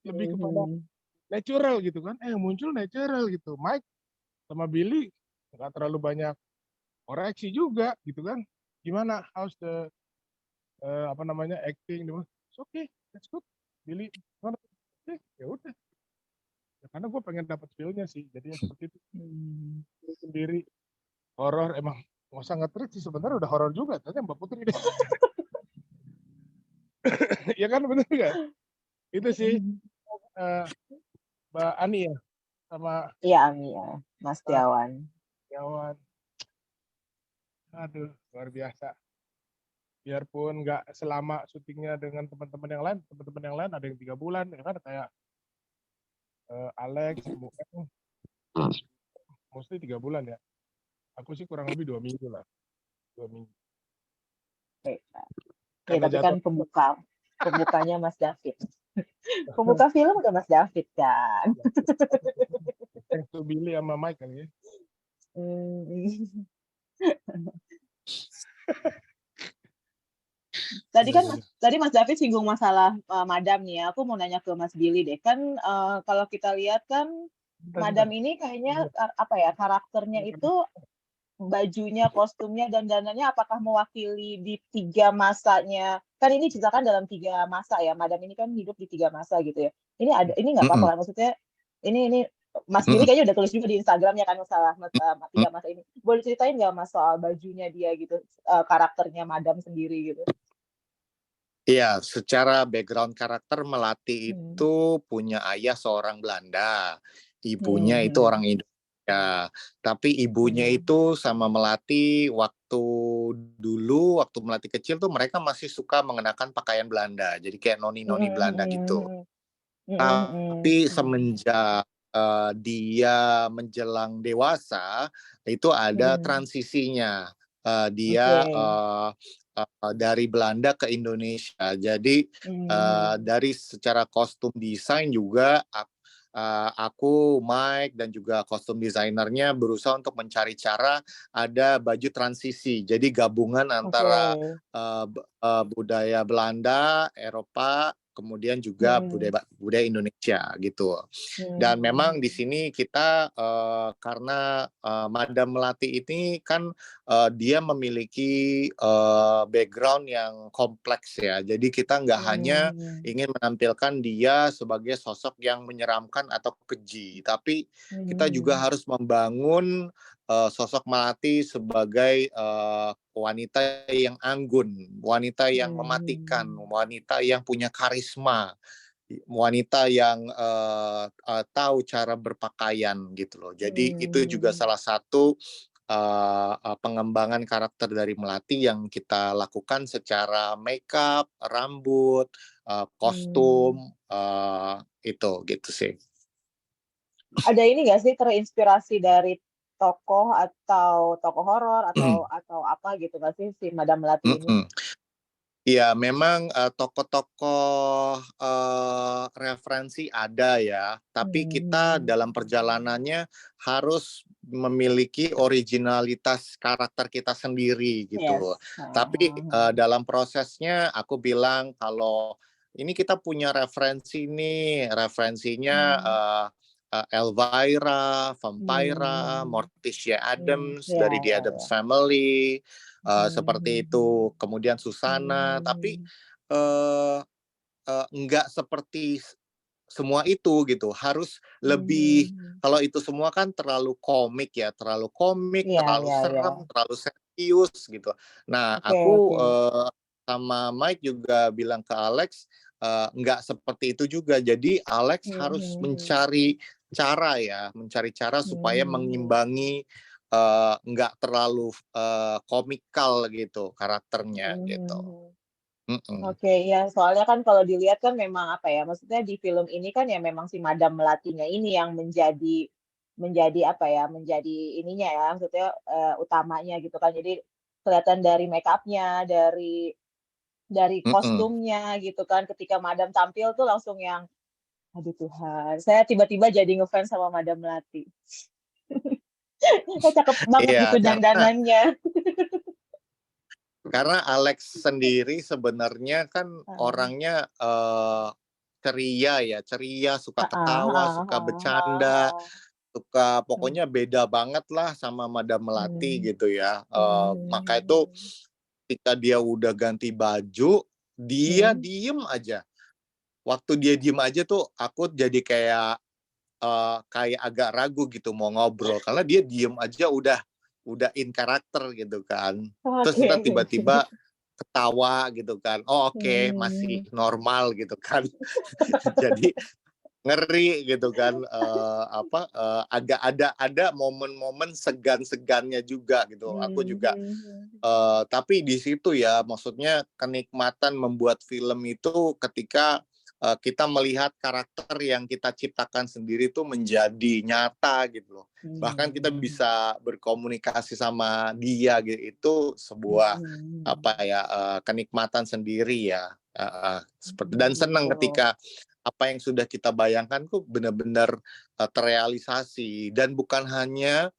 lebih kepada natural gitu kan? Muncul natural gitu. Mike sama Billy nggak terlalu banyak koreksi juga gitu kan? Gimana? How's the apa namanya acting? It's okay, that's good. Billy, mana? Ya udah. Ya, karena gue pengen dapat feel-nya sih. Jadinya seperti itu. Sendiri horor emang nggak usah nge-treat sih sebenarnya udah horor juga. Tanya Mbak Putri deh. Ya kan bener nggak? Itu sih Mbak Ani ya sama Ami ya, Mas Tiawan. Tiawan. Aduh luar biasa. Biarpun nggak selama syutingnya dengan teman-teman yang lain ada yang 3 bulan ya kan kayak Alex, mostly 3 bulan ya. Aku sih kurang lebih 2 minggu lah. 2 minggu. Ya, tapi kan pembukanya Mas David. Pembuka film udah Mas David kan. Thanks to Billy sama Mike kali ya. Tadi Mas David singgung masalah Madam nih. Aku mau nanya ke Mas Billy deh. Kan kalau kita lihat kan Madam ini kayaknya apa ya karakternya itu bajunya, kostumnya, dan dananya apakah mewakili di 3 masanya? Kan ini ceritakan dalam 3 masa ya. Madam ini kan hidup di 3 masa gitu ya. Ini nggak apa-apa kan? Maksudnya ini Mas Billy kayaknya udah tulis juga di Instagramnya kan masalah 3 masa ini. Boleh ceritain nggak Mas soal bajunya dia gitu, karakternya Madam sendiri gitu? Iya, secara background karakter Melati itu punya ayah seorang Belanda, ibunya itu orang Indonesia. Tapi ibunya itu sama Melati waktu dulu waktu Melati kecil tuh mereka masih suka mengenakan pakaian Belanda, jadi kayak noni-noni Belanda gitu. Tapi semenjak dia menjelang dewasa, itu ada transisinya. Dia dari Belanda ke Indonesia. Jadi dari secara kostum desain juga aku, Mike, dan juga kostum desainernya berusaha untuk mencari cara ada baju transisi. Jadi gabungan antara budaya Belanda, Eropa, kemudian juga budaya Indonesia gitu. Dan memang di sini kita karena Madam Melati ini kan dia memiliki background yang kompleks ya. Jadi kita nggak hanya ingin menampilkan dia sebagai sosok yang menyeramkan atau keji, tapi kita juga harus membangun sosok Melati sebagai wanita yang anggun, wanita yang mematikan, wanita yang punya karisma, wanita yang tahu cara berpakaian gitu loh. Jadi itu juga salah satu pengembangan karakter dari Melati yang kita lakukan secara makeup, rambut, kostum, itu gitu sih. Ada ini nggak sih terinspirasi dari tokoh atau tokoh horor atau apa gitu nggak sih si Madam Melati ini? Ya, memang tokoh-tokoh referensi ada ya, tapi kita dalam perjalanannya harus memiliki originalitas karakter kita sendiri gitu. Tapi dalam prosesnya aku bilang kalau ini kita punya referensi nih, referensinya Elvira, Vampira, Morticia Addams dari The Addams Family, seperti itu. Kemudian Susana, tapi enggak seperti semua itu gitu. Harus lebih, kalau itu semua kan terlalu komik ya, terlalu serem, terlalu serius gitu. Nah, aku sama Mike juga bilang ke Alex, enggak seperti itu juga. Jadi Alex harus mencari cara supaya mengimbangi nggak terlalu komikal gitu karakternya gitu. Oke, ya soalnya kan kalau dilihat kan memang apa ya, maksudnya di film ini kan ya memang si Madam Melatinya ini yang menjadi apa ya, menjadi ininya ya, maksudnya utamanya gitu kan. Jadi kelihatan dari make up-nya, dari kostumnya gitu kan. Ketika Madam tampil tuh langsung yang, aduh Tuhan, saya tiba-tiba jadi ngefans sama Madam Melati. Cakep banget gitu dandanannya. Karena Alex sendiri sebenarnya kan orangnya ceria, suka ketawa, suka bercanda, suka pokoknya beda banget lah sama Madam Melati gitu ya. Maka itu ketika dia udah ganti baju, dia diem aja. Waktu dia diem aja tuh aku jadi kayak agak ragu gitu mau ngobrol karena dia diem aja udah in karakter gitu kan. Terus kita tiba-tiba ketawa gitu kan. Oh oke, masih normal gitu kan. Jadi ngeri gitu kan, agak ada momen-momen segan-segannya juga gitu. Aku juga tapi di situ ya maksudnya kenikmatan membuat film itu ketika kita melihat karakter yang kita ciptakan sendiri itu menjadi nyata gitu loh. Bahkan kita bisa berkomunikasi sama dia gitu. Itu sebuah kenikmatan sendiri ya. Seperti dan senang ketika apa yang sudah kita bayangkan tuh benar-benar terrealisasi dan bukan hanya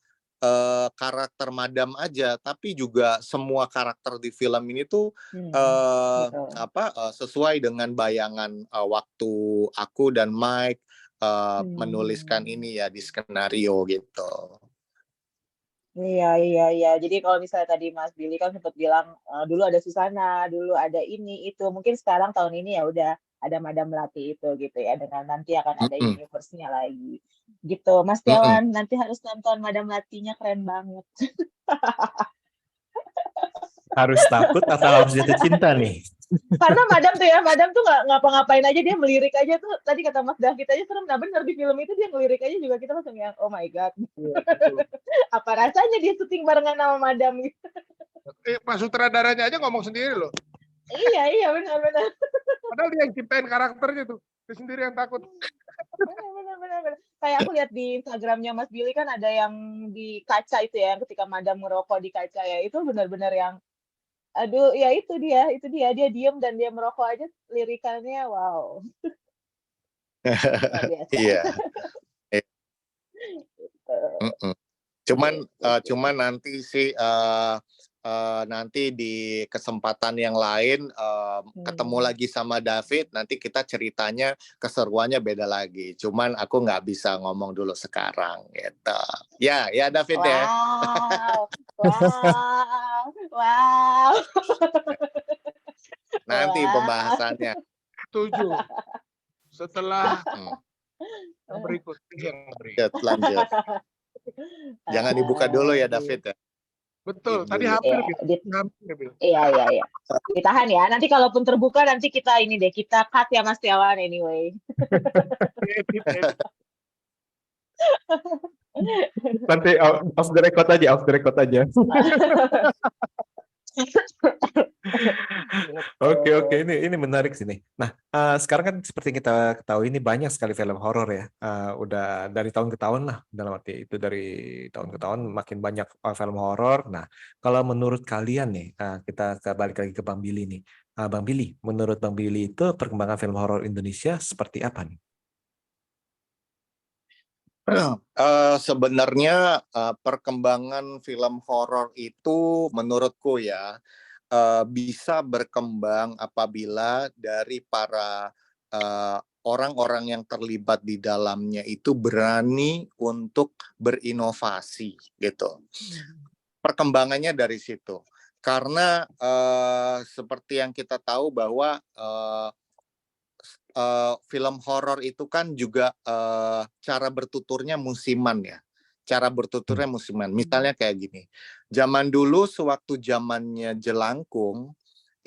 karakter Madam aja, tapi juga semua karakter di film ini tuh sesuai dengan bayangan waktu aku dan Mike menuliskan ini ya di skenario gitu. Iya. Jadi kalau misalnya tadi Mas Billy kan sempat bilang dulu ada Susana, dulu ada ini itu. Mungkin sekarang tahun ini ya udah ada Madam Melati itu gitu ya. Dengan nanti akan ada universe-nya lagi. Gitu. Mas Tiawan nanti harus nonton Madam Melatinya, keren banget. Harus takut atau harus jatuh cinta nih? Karena Madam tuh nggak ngapa-ngapain aja, dia melirik aja tuh. Tadi kata Mas David aja serem. Nah bener di film itu dia ngelirik aja juga kita langsung yang oh my god. Apa rasanya dia syuting barengan sama Madam gitu. Pak sutradaranya aja ngomong sendiri loh. Iya benar. Padahal dia yang ciptain karakternya tuh. Dia sendiri yang takut. Benar. Kayak aku lihat di Instagramnya Mas Billy kan ada yang di kaca itu ya, yang ketika Madam merokok di kaca ya, itu benar-benar yang, aduh, ya itu dia, dia diem dan dia merokok aja, lirikannya, wow, luar biasa. Iya. Gitu. Cuman nanti sih nanti di kesempatan yang lain ketemu lagi sama David, nanti kita ceritanya keseruannya beda lagi. Cuman aku nggak bisa ngomong dulu sekarang gitu. Ya David ya. Wow. Nanti pembahasannya. Setuju. Setelah yang berikut. Lanjut. Jangan dibuka dulu ya David ya. Betul, tadi hampir gitu. Iya. Ditahan ya. Nanti kalaupun terbuka nanti kita ini deh, kita cut ya Mas Tiawan anyway. Nanti off the record aja. Oke, ini menarik sih nih. Nah, sekarang kan seperti kita ketahui ini banyak sekali film horor ya. Udah dari tahun ke tahun lah, dalam arti itu dari tahun ke tahun makin banyak film horor. Nah, kalau menurut kalian nih, kita balik lagi ke Bang Billy nih. Bang Billy, menurut Bang Billy itu perkembangan film horor Indonesia seperti apa nih? Sebenarnya perkembangan film horor itu menurutku ya bisa berkembang apabila dari para orang-orang yang terlibat di dalamnya itu berani untuk berinovasi gitu. Perkembangannya dari situ. Karena seperti yang kita tahu bahwa film horor itu kan juga cara bertuturnya musiman ya. Cara bertuturnya musiman. Misalnya kayak gini. Zaman dulu sewaktu zamannya Jelangkung,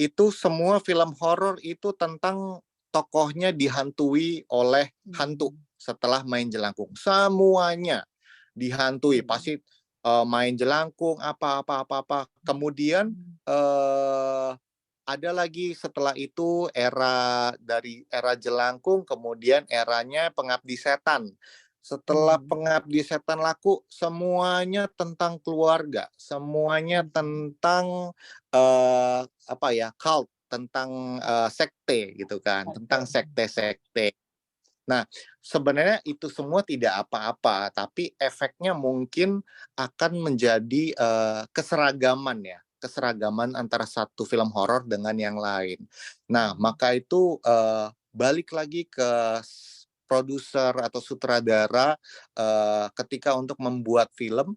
itu semua film horor itu tentang tokohnya dihantui oleh hantu setelah main Jelangkung. Semuanya dihantui, pasti main Jelangkung apa. Kemudian ada lagi setelah itu dari era Jelangkung, kemudian eranya Pengabdi Setan. Setelah Pengabdi Setan laku, semuanya tentang keluarga, semuanya tentang cult, tentang sekte gitu kan, tentang sekte-sekte. Nah, sebenarnya itu semua tidak apa-apa, tapi efeknya mungkin akan menjadi keseragaman ya, keseragaman antara satu film horor dengan yang lain. Nah, maka itu balik lagi ke produser atau sutradara ketika untuk membuat film,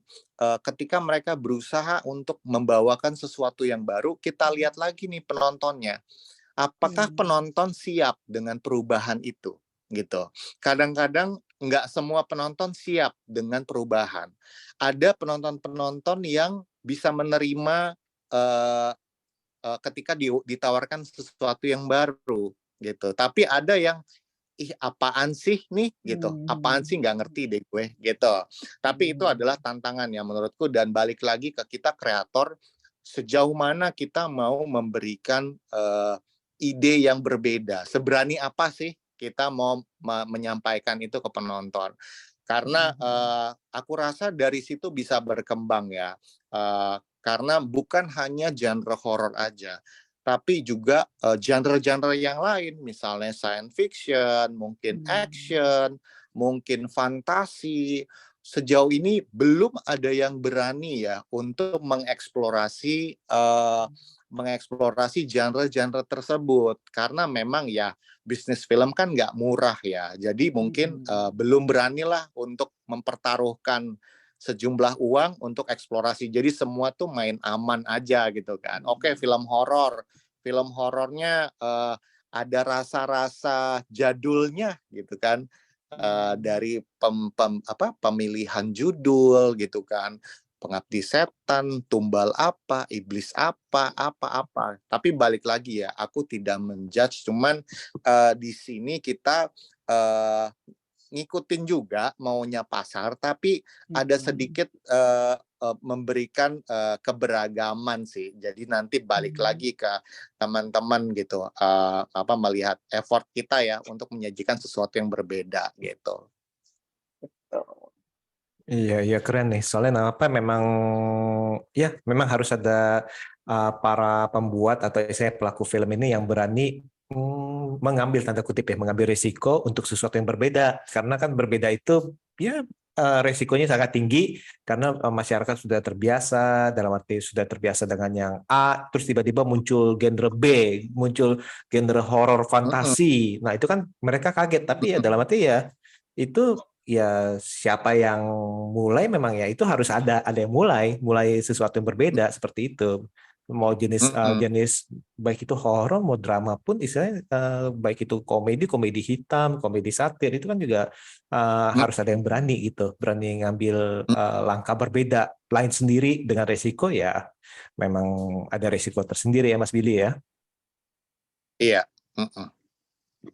ketika mereka berusaha untuk membawakan sesuatu yang baru, kita lihat lagi nih penontonnya. Apakah penonton siap dengan perubahan itu? Gitu. Kadang-kadang nggak semua penonton siap dengan perubahan. Ada penonton-penonton yang bisa menerima ketika ditawarkan sesuatu yang baru gitu. Tapi ada yang apaan sih nih gitu. Apaan sih, nggak ngerti deh gue gitu. Tapi itu adalah tantangan ya menurutku, dan balik lagi ke kita kreator, sejauh mana kita mau memberikan ide yang berbeda. Seberani apa sih kita mau menyampaikan itu ke penonton. Karena aku rasa dari situ bisa berkembang ya. Karena bukan hanya genre horor aja, tapi juga genre-genre yang lain, misalnya science fiction, mungkin action, mungkin fantasi. Sejauh ini belum ada yang berani ya untuk mengeksplorasi genre-genre tersebut, karena memang ya bisnis film kan nggak murah ya, jadi mungkin belum beranilah untuk mempertaruhkan sejumlah uang untuk eksplorasi. Jadi semua tuh main aman aja gitu kan. Oke, film horornya ada rasa-rasa jadulnya gitu kan. Dari pemilihan judul gitu kan. Pengabdi Setan, Tumbal apa, Iblis apa. Tapi balik lagi ya, aku tidak menjudge, cuman di sini kita ngikutin juga maunya pasar, tapi ada sedikit memberikan keberagaman sih. Jadi nanti balik lagi ke teman-teman gitu, melihat effort kita ya untuk menyajikan sesuatu yang berbeda gitu. Iya keren nih. Soalnya memang harus ada para pembuat atau saya pelaku film ini yang berani mengambil tanda kutip mengambil risiko untuk sesuatu yang berbeda. Karena kan berbeda itu resikonya sangat tinggi karena masyarakat sudah terbiasa, dalam arti sudah terbiasa dengan yang A, terus tiba-tiba muncul genre B, muncul genre horor fantasi. Nah itu kan mereka kaget. Tapi dalam arti itu siapa yang mulai memang itu harus ada yang mulai sesuatu yang berbeda seperti itu. Mau jenis baik itu horor mau drama pun istilahnya baik itu komedi hitam, komedi satir itu kan juga harus ada yang berani ngambil langkah berbeda lain sendiri dengan resiko memang ada resiko tersendiri ya Mas Billy ya. Iya.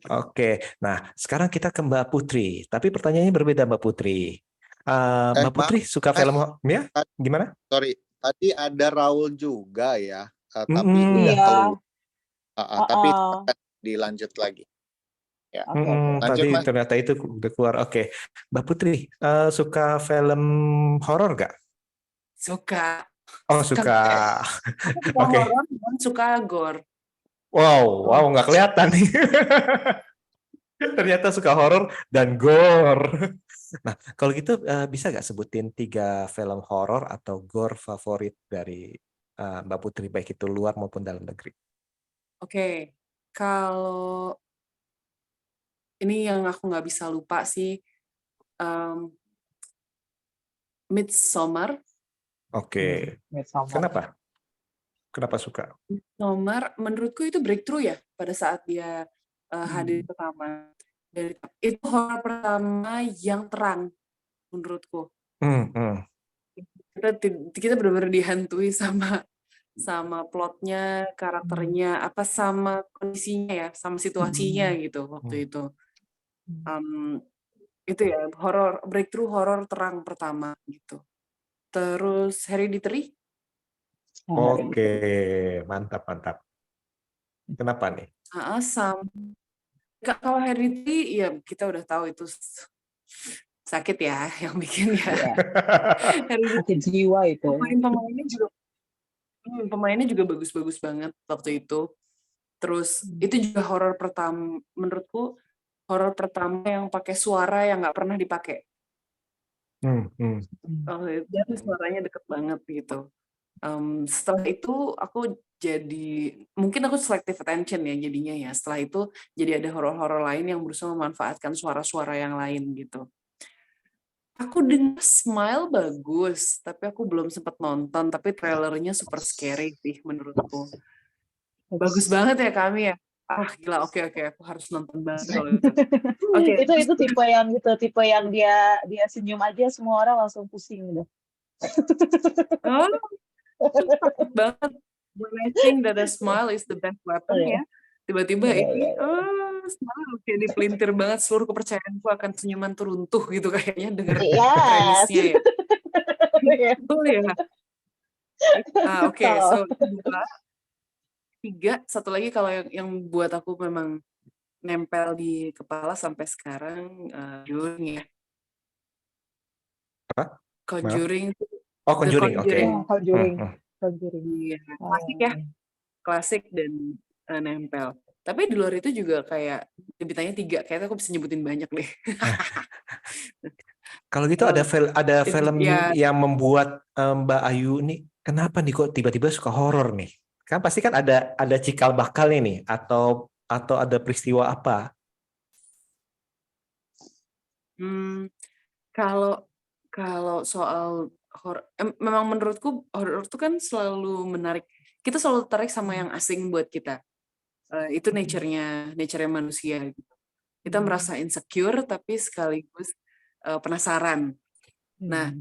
Oke, nah sekarang kita ke Mbak Putri. Tapi pertanyaannya berbeda Mbak Putri. Mbak Putri suka film ya? Gimana? Sorry, tadi ada Raul juga ya, tapi udah Iya. keluar. Tapi akan dilanjut lagi. Ya. Tadi ternyata itu udah keluar. Oke, Mbak Putri suka film horor nggak? Suka. Oh suka. Oke. Horor dan suka gore. Wow, nggak kelihatan nih. Ternyata suka horor dan gore. Nah, kalau gitu bisa nggak sebutin 3 film horor atau gore favorit dari Mbak Putri, baik itu luar maupun dalam negeri? Oke, kalau ini yang aku nggak bisa lupa sih, Midsommar. Oke. Kenapa? Kenapa suka? Midsommar menurutku itu breakthrough ya pada saat dia hadir pertama. Dan itu horor pertama yang terang menurutku. Kita benar-benar dihantui sama plotnya, karakternya, sama kondisinya ya, sama situasinya gitu waktu itu. Itu ya breakthrough horor terang pertama gitu. Terus Hereditary. Oke, mantap. Kenapa nih? Kalau Hereditary ya kita udah tahu itu sakit ya yang bikin ya. Sakit jiwa itu. Pemainnya juga bagus-bagus banget waktu itu. Terus itu juga horor pertama menurutku, horor pertama yang pakai suara yang nggak pernah dipakai. Itu suaranya deket banget gitu. Setelah itu aku mungkin aku selective attention ya jadinya ya. Setelah itu jadi ada horor-horor lain yang berusaha memanfaatkan suara-suara yang lain gitu. Aku dengar Smile bagus, tapi aku belum sempat nonton. Tapi trailernya super scary sih menurutku. Bagus banget ya kami ya. Gila, oke, aku harus nonton banget kalau itu. Itu tipe yang dia senyum aja semua orang langsung pusing gitu. Takut banget. When I think that a smile is the best weapon ya. Tiba-tiba ini Smile kayak dipelintir banget, seluruh kepercayaanku akan senyuman tuh runtuh gitu kayaknya dengar premisnya ya. Betul ya. Oke, so 3, satu lagi kalau yang buat aku memang nempel di kepala sampai sekarang, Conjuring ya. Apa? Conjuring. Conjuring, oke. Conjuring. Iya, klasik ya. Klasik dan nempel. Tapi di luar itu juga kayak ditanya 3, kayaknya aku bisa nyebutin banyak deh. Kalau gitu ada film yang membuat Mbak Ayu nih, kenapa nih kok tiba-tiba suka horor nih? Kan pasti kan ada cikal bakal nih atau ada peristiwa apa? Kalau soal horor, memang menurutku horor itu kan selalu menarik. Kita selalu tertarik sama yang asing buat kita. Itu nature-nya manusia. Gitu. Kita merasa insecure tapi sekaligus penasaran. Nah,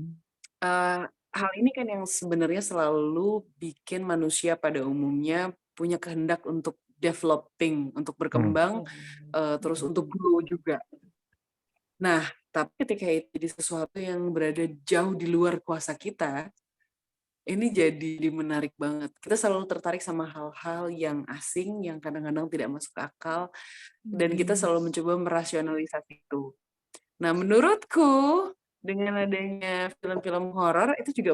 hal ini kan yang sebenarnya selalu bikin manusia pada umumnya punya kehendak untuk developing, untuk berkembang, terus untuk grow juga. Nah, tapi ketika itu jadi sesuatu yang berada jauh di luar kuasa kita, ini jadi menarik banget. Kita selalu tertarik sama hal-hal yang asing, yang kadang-kadang tidak masuk akal, dan kita selalu mencoba merasionalisasi itu. Nah, menurutku dengan adanya film-film horor itu juga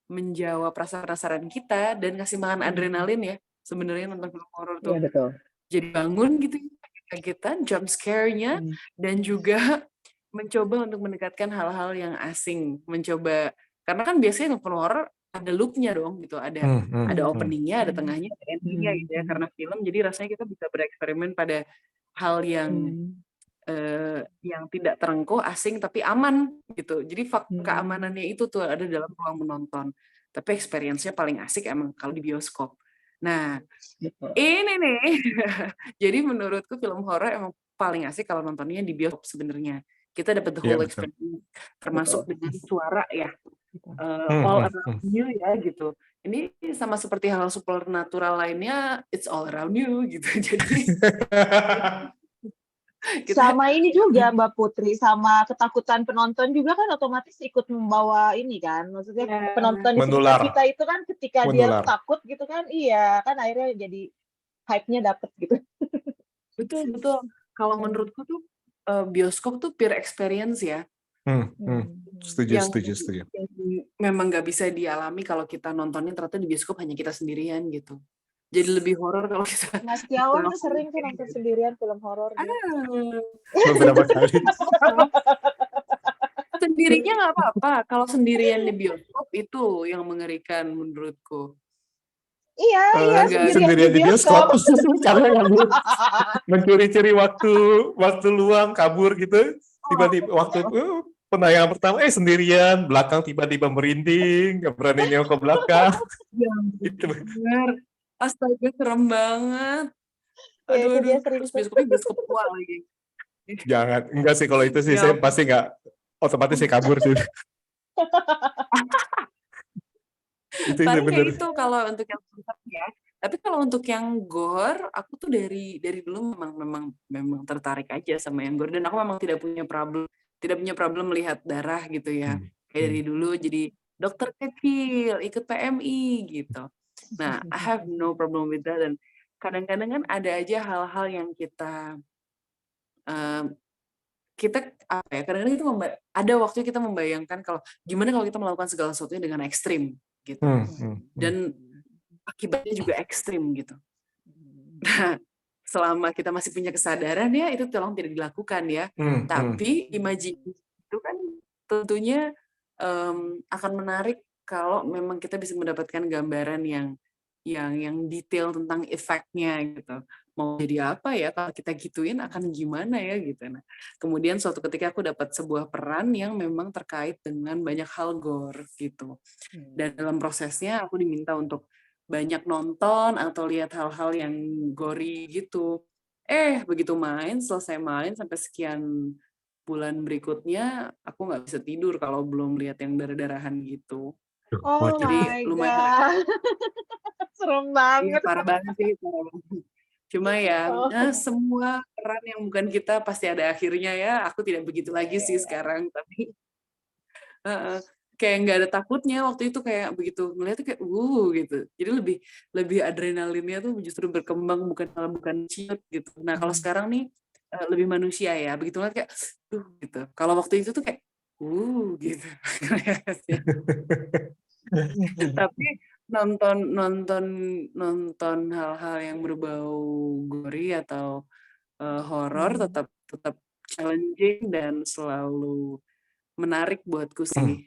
menjawab rasa penasaran kita dan ngasih makan adrenalin ya. Sebenarnya nonton film horor tuh Iya betul. jadi bangun gitu, kagetan, jump scare-nya, dan juga mencoba untuk mendekatkan hal-hal yang asing, mencoba karena kan biasanya film horor ada loop-nya dong gitu, ada opening-nya, ada tengahnya, ada ending-nya gitu ya, karena film jadi rasanya kita bisa bereksperimen pada hal yang tidak terengkuh, asing tapi aman gitu. Jadi keamanannya itu tuh ada dalam ruang menonton. Tapi experience-nya paling asik emang kalau di bioskop. Nah, ini nih. Jadi menurutku film horor emang paling asik kalau nontonnya di bioskop sebenarnya. Kita dapat the whole experience, termasuk dengan suara ya, all around you ya gitu. Ini sama seperti hal supernatural lainnya, it's all around you gitu. Jadi sama ini juga Mbak Putri, sama ketakutan penonton juga kan otomatis ikut membawa ini kan, maksudnya penonton di sekitar kita itu kan ketika dia takut gitu kan, iya kan akhirnya jadi hype-nya dapet gitu. Betul. Kalau menurutku tuh bioskop tuh peer experience ya. Setuju. Yang memang nggak bisa dialami kalau kita nontonnya ternyata di bioskop hanya kita sendirian gitu. Jadi lebih horor kalau kita. Mas Tiawan tuh sering tuh nonton sendirian film horor. Beberapa kali. Sendirinya nggak apa-apa. Kalau sendirian di bioskop itu yang mengerikan menurutku. Iya, sendirian di bioskop. Karena mencuri-curi waktu luang, kabur gitu. Tiba-tiba waktu penayangan pertama sendirian, belakang tiba-tiba merinding, nggak berani nengok ke belakang. Gitu. Bener. Astaga, serem banget. Aduh, terus bioskop tua lagi. Jangan, enggak sih kalau itu sih saya pasti nggak, otomatis saya kabur sih. Itu bener. Itu kalau untuk yang ya. Tapi kalau untuk yang gore, aku tuh dari dulu memang tertarik aja sama yang gore, dan aku memang tidak punya problem melihat darah gitu ya. Kayak dari dulu jadi dokter kecil, ikut PMI gitu. Nah, I have no problem with that, dan kadang-kadang kan ada aja hal-hal yang kita apa ya, kadang-kadang itu ada waktu kita membayangkan kalau gimana kalau kita melakukan segala sesuatunya dengan ekstrim gitu, dan akibatnya juga ekstrim gitu. Nah, selama kita masih punya kesadaran ya itu tolong tidak dilakukan ya. Tapi imajinasi itu kan tentunya akan menarik kalau memang kita bisa mendapatkan gambaran yang detail tentang efeknya gitu. Mau jadi apa ya kalau kita gituin, akan gimana ya gitu. Nah, kemudian suatu ketika aku dapat sebuah peran yang memang terkait dengan banyak hal gore gitu. Dan dalam prosesnya aku diminta untuk banyak nonton atau lihat hal-hal yang gory gitu. Begitu selesai main sampai sekian bulan berikutnya, aku nggak bisa tidur kalau belum lihat yang darah-darahan gitu. Jadi lumayan serem banget. Parah banget sih. Cuma ya, semua peran yang bukan kita pasti ada akhirnya ya. Aku tidak begitu lagi sih sekarang, tapi kayak nggak ada takutnya waktu itu, kayak begitu ngeliatnya kayak gitu. Jadi lebih adrenalinnya tuh justru berkembang, bukan ciut gitu. Nah kalau sekarang nih lebih manusia ya. Begitu ngeliat kayak gitu. Kalau waktu itu tuh kayak gitu. Tapi nonton hal-hal yang berbau gory atau horor tetap challenging dan selalu menarik buatku sih.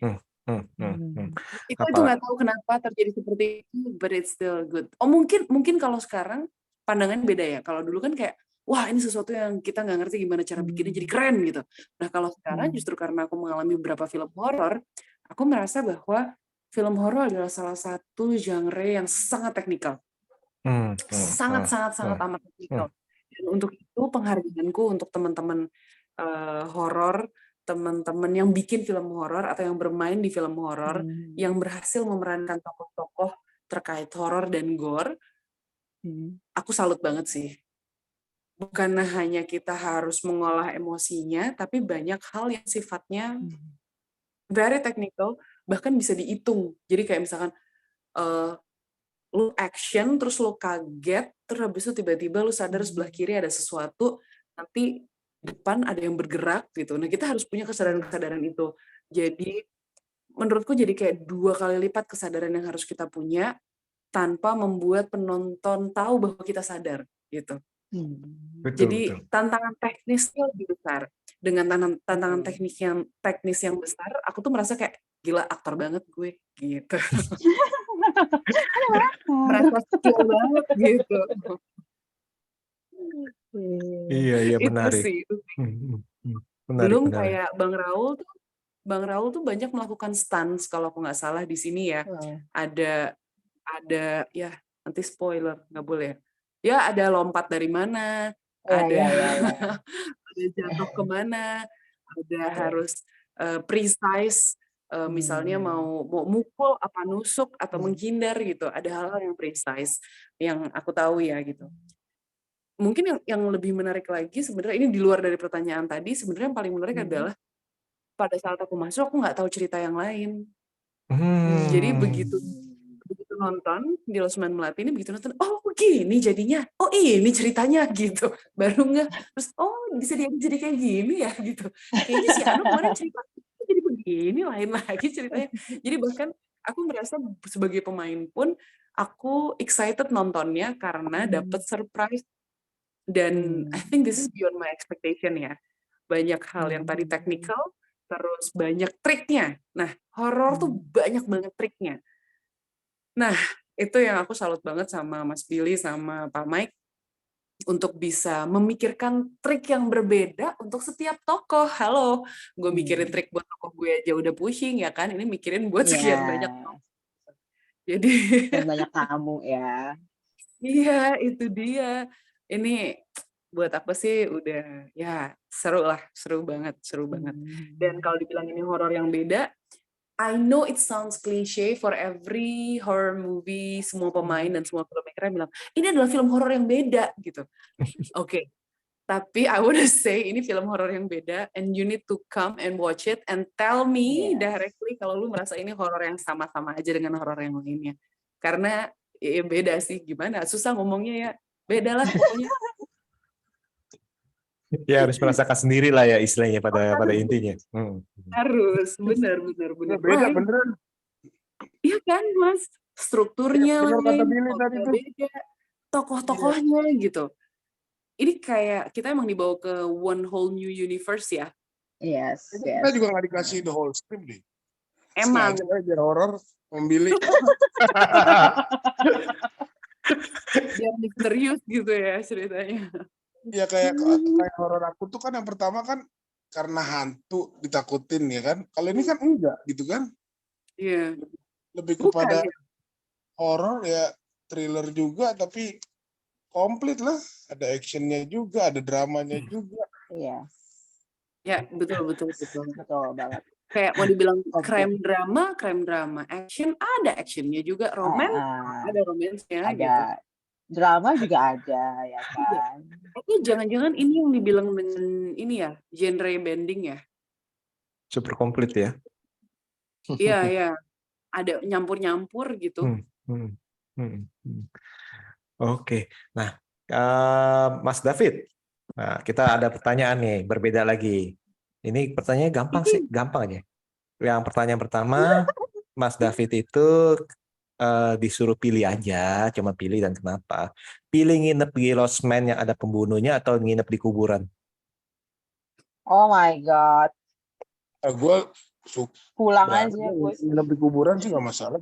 Itu nggak tahu kenapa terjadi seperti itu, but it's still good. Mungkin kalau sekarang pandangan beda ya. Kalau dulu kan kayak wah ini sesuatu yang kita nggak ngerti gimana cara bikinnya jadi keren gitu. Nah kalau sekarang justru karena aku mengalami beberapa film horor, aku merasa bahwa film horor adalah salah satu genre yang sangat teknikal. Sangat amat teknikal. Dan untuk itu penghargaanku untuk teman-teman horor, teman-teman yang bikin film horor atau yang bermain di film horor, yang berhasil memerankan tokoh-tokoh terkait horor dan gore, aku salut banget sih. Bukan hanya kita harus mengolah emosinya, tapi banyak hal yang sifatnya very technical, bahkan bisa dihitung. Jadi kayak misalkan lu action, terus lu kaget, terus habis itu tiba-tiba lu sadar sebelah kiri ada sesuatu, nanti depan ada yang bergerak gitu. Nah, kita harus punya kesadaran-kesadaran itu. Jadi, menurutku jadi kayak 2 kali lipat kesadaran yang harus kita punya, tanpa membuat penonton tahu bahwa kita sadar, gitu. Betul, Jadi, betul. tantangan teknisnya lebih besar. Dengan tantangan teknis yang besar, aku tuh merasa kayak, gila aktor banget gue, gitu. Merasa skill banget gitu. Iya, iya, Itu menarik. sih. Menarik, Belum menarik. kayak Bang Raul tuh banyak melakukan stunts kalau aku nggak salah di sini ya. Ada ya nanti spoiler nggak boleh. Ya ada lompat dari mana, ada ada jatuh kemana, ada harus precise. Misalnya mau mukul apa nusuk atau menghindar gitu, ada hal-hal yang precise yang aku tahu ya gitu. Mungkin yang lebih menarik lagi sebenarnya ini di luar dari pertanyaan tadi, sebenarnya yang paling menarik adalah pada saat aku masuk aku nggak tahu cerita yang lain. Jadi begitu nonton di Losmen Melati ini, begitu nonton, oh gini jadinya, oh ini ceritanya gitu, baru nggak, terus oh bisa jadi kayak gini ya gitu, kayaknya si Anu kemarin cerita jadi begini, lain lagi ceritanya. Jadi bahkan aku merasa sebagai pemain pun aku excited nontonnya karena dapet surprise, dan I think this is beyond my expectation ya. Banyak hal yang tadi technical, terus banyak triknya. Nah, horor tuh banyak banget triknya. Nah, itu yang aku salut banget sama Mas Billy sama Pak Mike untuk bisa memikirkan trik yang berbeda untuk setiap tokoh. Halo, gue mikirin trik buat tokoh gue aja udah pusing ya kan, ini mikirin buat sekian banyak tokoh. Jadi dan banyak tamu ya. iya, itu dia. Ini buat aku sih udah ya seru lah, seru banget. Dan kalau dibilang ini horor yang beda, I know it sounds cliche for every horror movie, semua pemain dan semua filmmaker bilang, ini adalah film horor yang beda gitu. Oke. Tapi I wanna say ini film horor yang beda, and you need to come and watch it and tell me directly kalau lu merasa ini horor yang sama-sama aja dengan horor yang lainnya. Karena ya beda sih, gimana? Susah ngomongnya ya. Beda lah pokoknya. Ya harus merasakan sendiri lah ya istilahnya pada intinya. Harus, benar. Beda beneran. Iya kan, Mas? Strukturnya Bener kata Billy lain, tadi tuh. beda, tokoh-tokohnya gitu. Ini kayak kita emang dibawa ke one whole new universe ya. Yes. Kita juga nggak dikasih the whole script deh. Emang. Sengaja biar horor, membilih. Biar misterius gitu ya ceritanya. Ya kayak horor aku tuh kan yang pertama kan karena hantu ditakutin ya kan. Kalau ini kan enggak gitu kan. Iya. Lebih kepada horor ya, thriller juga tapi komplit lah. Ada actionnya juga, ada dramanya juga. Iya. Ya, betul. Betul banget. Kayak mau dibilang crime drama, action ada actionnya juga, romance ada romansnya ada gitu. Drama juga ada ya kan. Tapi jangan-jangan ini yang dibilang dengan ini ya, genre bending ya. Super komplit ya. Iya. Ada nyampur-nyampur gitu. Oke. Nah, Mas David. Nah, kita ada pertanyaan nih, berbeda lagi. Ini pertanyaannya gampang aja. Yang pertanyaan pertama, Mas David itu disuruh pilih aja, cuma pilih dan kenapa. Pilih nginep di Losmen yang ada pembunuhnya atau nginep di kuburan? Oh my God. Gue pulang aja gue. Nginep di kuburan sih nggak masalah.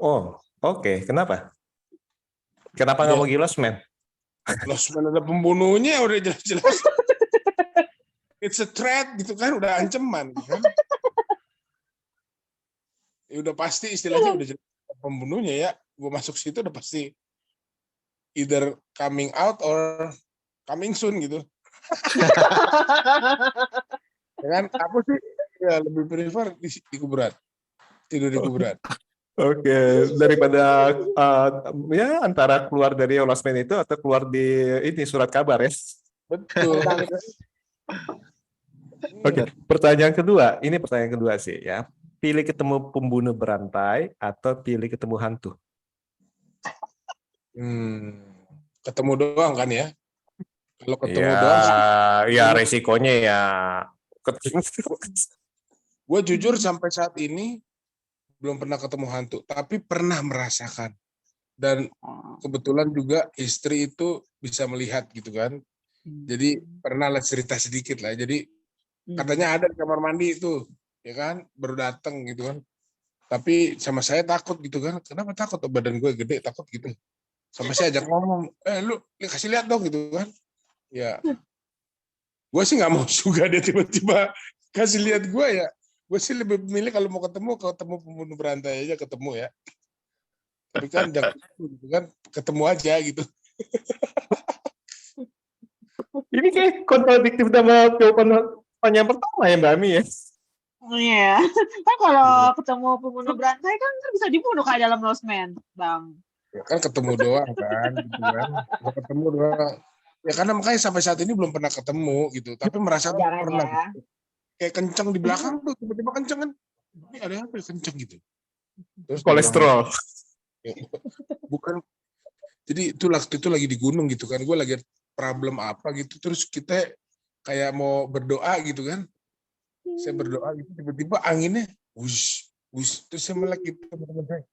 Oh, oke. Kenapa? Kenapa nggak mau di Losmen? Losmen ada pembunuhnya udah jelas-jelas. It's a threat gitu kan, udah ancaman kan. Ya udah pasti istilahnya udah jelas pembunuhnya ya. Gue masuk situ udah pasti either coming out or coming soon gitu. Ya kan, aku sih ya lebih prefer di kuburan. Tidur di kuburan. Oke, daripada ya antara keluar dari Losmen itu atau keluar di ini surat kabar ya. Betul. Oke, pertanyaan kedua. Ini pertanyaan kedua sih ya. pilih ketemu pembunuh berantai atau pilih ketemu hantu? Ketemu doang kan ya? Kalau ketemu Ya, doang, ya resikonya ya. gue jujur sampai saat ini belum pernah ketemu hantu, tapi pernah merasakan. Dan kebetulan juga istri itu bisa melihat gitu kan. Jadi pernah lah cerita sedikit lah. Jadi katanya ada di kamar mandi itu, ya kan, baru datang gitu kan. Tapi sama saya takut gitu kan. Kenapa takut? Badan gue gede takut gitu. Sampai saya ajak ngomong, lu kasih lihat dong gitu kan. Ya, gue sih nggak mau juga dia tiba-tiba kasih lihat gue ya. Gue sih lebih memilih kalau mau ketemu pembunuh berantai aja ketemu ya. Tapi kan jangan gitu kan, ketemu aja gitu. Ini kayak kontradiktif sama jawaban pertanyaan pertama ya Mbak Ami ya. Iya, kan kalau ketemu pembunuh berantai kan bisa dibunuh kayak dalam Lost Man, Bang. Ya kan ketemu doang kan, gitu kan. Mau ketemu doang. Ya karena makanya sampai saat ini belum pernah ketemu gitu, tapi merasakan Jangan pernah. ya. Kayak kenceng di belakang tuh, tiba-tiba kenceng kan. Ini ada apa ya kenceng gitu. Terus Kolesterol. bukan. Jadi itu waktu itu lagi di gunung gitu kan. Gue lagi problem apa gitu. Terus kita kayak mau berdoa gitu kan. Saya berdoa gitu, tiba-tiba anginnya wush. Terus saya melek gitu teman-teman saya.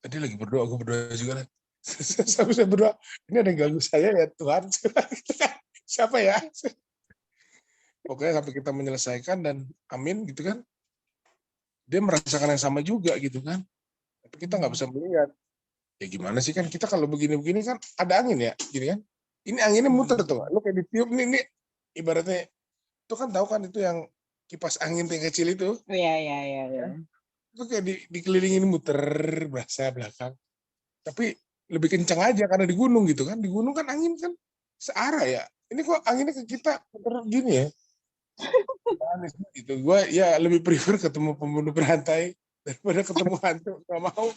Tadi lagi berdoa, gue berdoa juga kan. Sampai saya berdoa, ini ada yang ganggu saya ya Tuhan. Siapa ya? Pokoknya sampai kita menyelesaikan dan amin gitu kan. Dia merasakan yang sama juga gitu kan. Tapi kita nggak bisa melihat. Ya gimana sih kan kita kalau begini-begini kan ada angin ya, gini kan. Ini anginnya muter tuh. Lu kayak ditiup nih ibaratnya itu kan tahu kan itu yang kipas angin yang kecil itu. Iya. Itu kayak dikelilingin muter berasa belakang. Tapi lebih kencang aja karena di gunung gitu kan. Di gunung kan angin kan searah ya. Ini kok anginnya ke kita muter gini ya. Gitu. Gue ya lebih prefer ketemu pembunuh berantai daripada ketemu hantu. Gak mau.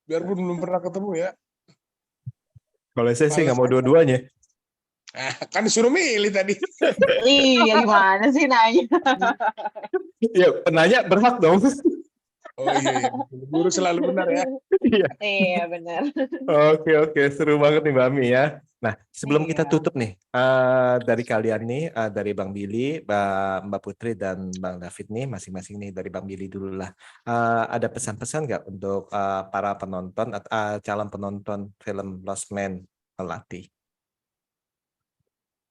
Biarpun belum pernah ketemu ya. Kalau saya sih nggak mau dua-duanya. Kan disuruh milih tadi. Iya, gimana sih nanya? Ya, penanya berhak dong. Oh iya. Guru selalu benar ya. Iya, benar. Oke, seru banget nih Mbak Ami ya. Nah, sebelum kita Iya. tutup nih, dari kalian nih, dari Bang Billy, Mbak Putri, dan Bang David nih, masing-masing nih dari Bang Billy dulu lah. Ada pesan-pesan nggak untuk para penonton, calon penonton film Lost Man Melati?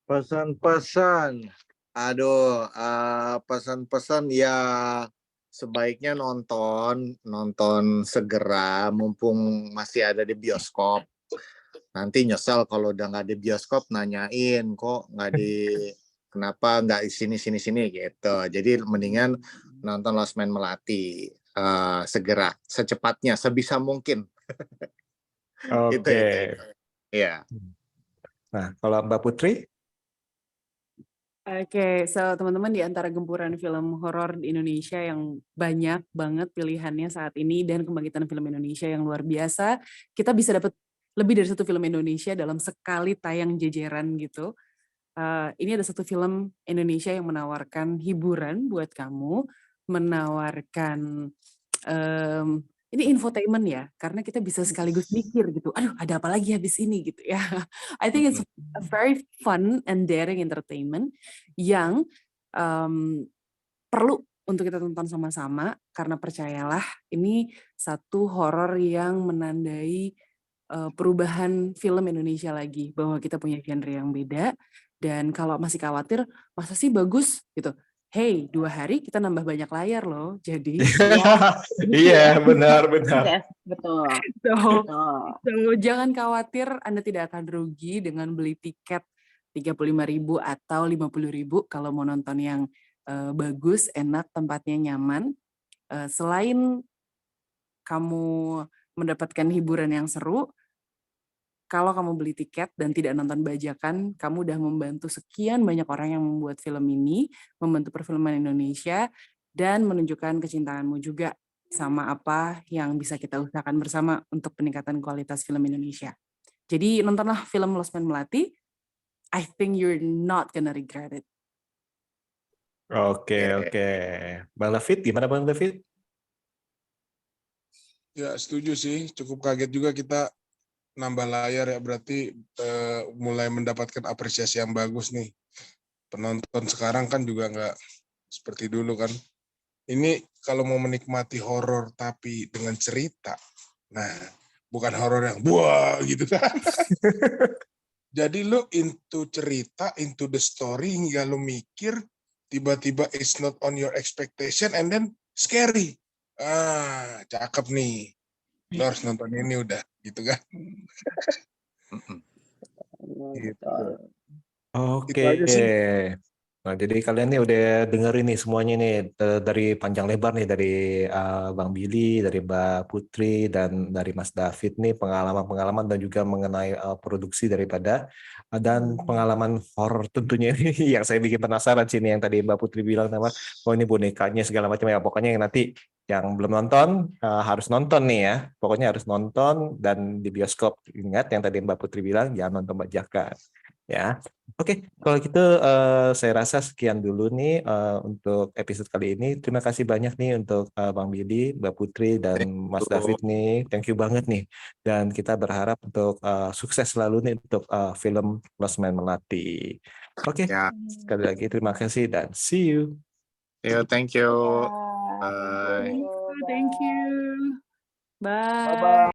Pesan-pesan. Aduh, pesan-pesan ya sebaiknya nonton segera mumpung masih ada di bioskop. Nanti nyesel kalau udah nggak di bioskop nanyain kok kenapa nggak di sini gitu. Jadi mendingan nonton Lost Man Melati segera, secepatnya, sebisa mungkin. Oke. Itu. Ya. Nah, kalau Mbak Putri? Oke, so teman-teman, di antara gempuran film horor di Indonesia yang banyak banget pilihannya saat ini dan kebangkitan film Indonesia yang luar biasa, kita bisa dapat lebih dari satu film Indonesia dalam sekali tayang jejeran gitu. Ini ada satu film Indonesia yang menawarkan hiburan buat kamu, menawarkan ini infotainment ya, karena kita bisa sekaligus mikir gitu, aduh ada apa lagi habis ini gitu ya. I think it's a very fun and daring entertainment yang perlu untuk kita tonton sama-sama, karena percayalah ini satu horor yang menandai perubahan film Indonesia lagi, bahwa kita punya genre yang beda, dan kalau masih khawatir, masa sih bagus gitu. Hey, 2 hari kita nambah banyak layar loh, jadi Iya, benar. Betul. So, jangan khawatir, Anda tidak akan rugi dengan beli tiket 35.000 atau 50.000 kalau mau nonton yang bagus, enak, tempatnya nyaman. Selain kamu mendapatkan hiburan yang seru, kalau kamu beli tiket dan tidak nonton bajakan, kamu udah membantu sekian banyak orang yang membuat film ini, membantu perfilman Indonesia, dan menunjukkan kecintaanmu juga sama apa yang bisa kita usahakan bersama untuk peningkatan kualitas film Indonesia. Jadi nontonlah film Lost Man Melati. I think you're not gonna regret it. Oke. Bang David, gimana Bang David? Ya setuju sih, cukup kaget juga kita nambah layar ya, berarti mulai mendapatkan apresiasi yang bagus nih. Penonton sekarang kan juga nggak seperti dulu kan. Ini kalau mau menikmati horor tapi dengan cerita, nah bukan horor yang buah gitu kan. Jadi lu into cerita, into the story hingga lu mikir, tiba-tiba it's not on your expectation and then scary. Ah, cakep nih. Lu harus nonton ini udah, gitu kan. Gitu. Betul. Itu Oke. aja sih. Nah, jadi kalian nih udah dengerin nih semuanya nih dari panjang lebar nih dari Bang Billy, dari Mbak Putri dan dari Mas David nih pengalaman-pengalaman dan juga mengenai produksi daripada dan pengalaman horor tentunya ini yang saya bikin penasaran sih nih yang tadi Mbak Putri bilang nama oh ini bonekanya segala macam ya pokoknya yang nanti yang belum nonton harus nonton nih ya pokoknya harus nonton dan di bioskop ingat yang tadi Mbak Putri bilang jangan nonton bajakan ya. Oke, kalau gitu saya rasa sekian dulu nih untuk episode kali ini. Terima kasih banyak nih untuk Bang Billy, Mbak Putri, dan Mas David nih. Thank you banget nih. Dan kita berharap untuk sukses selalu nih untuk film Lost Man Melati. Oke, Ya, sekali lagi terima kasih dan see you. thank you. Ya, Bye. thank you. Thank you. Bye. Bye. Bye-bye.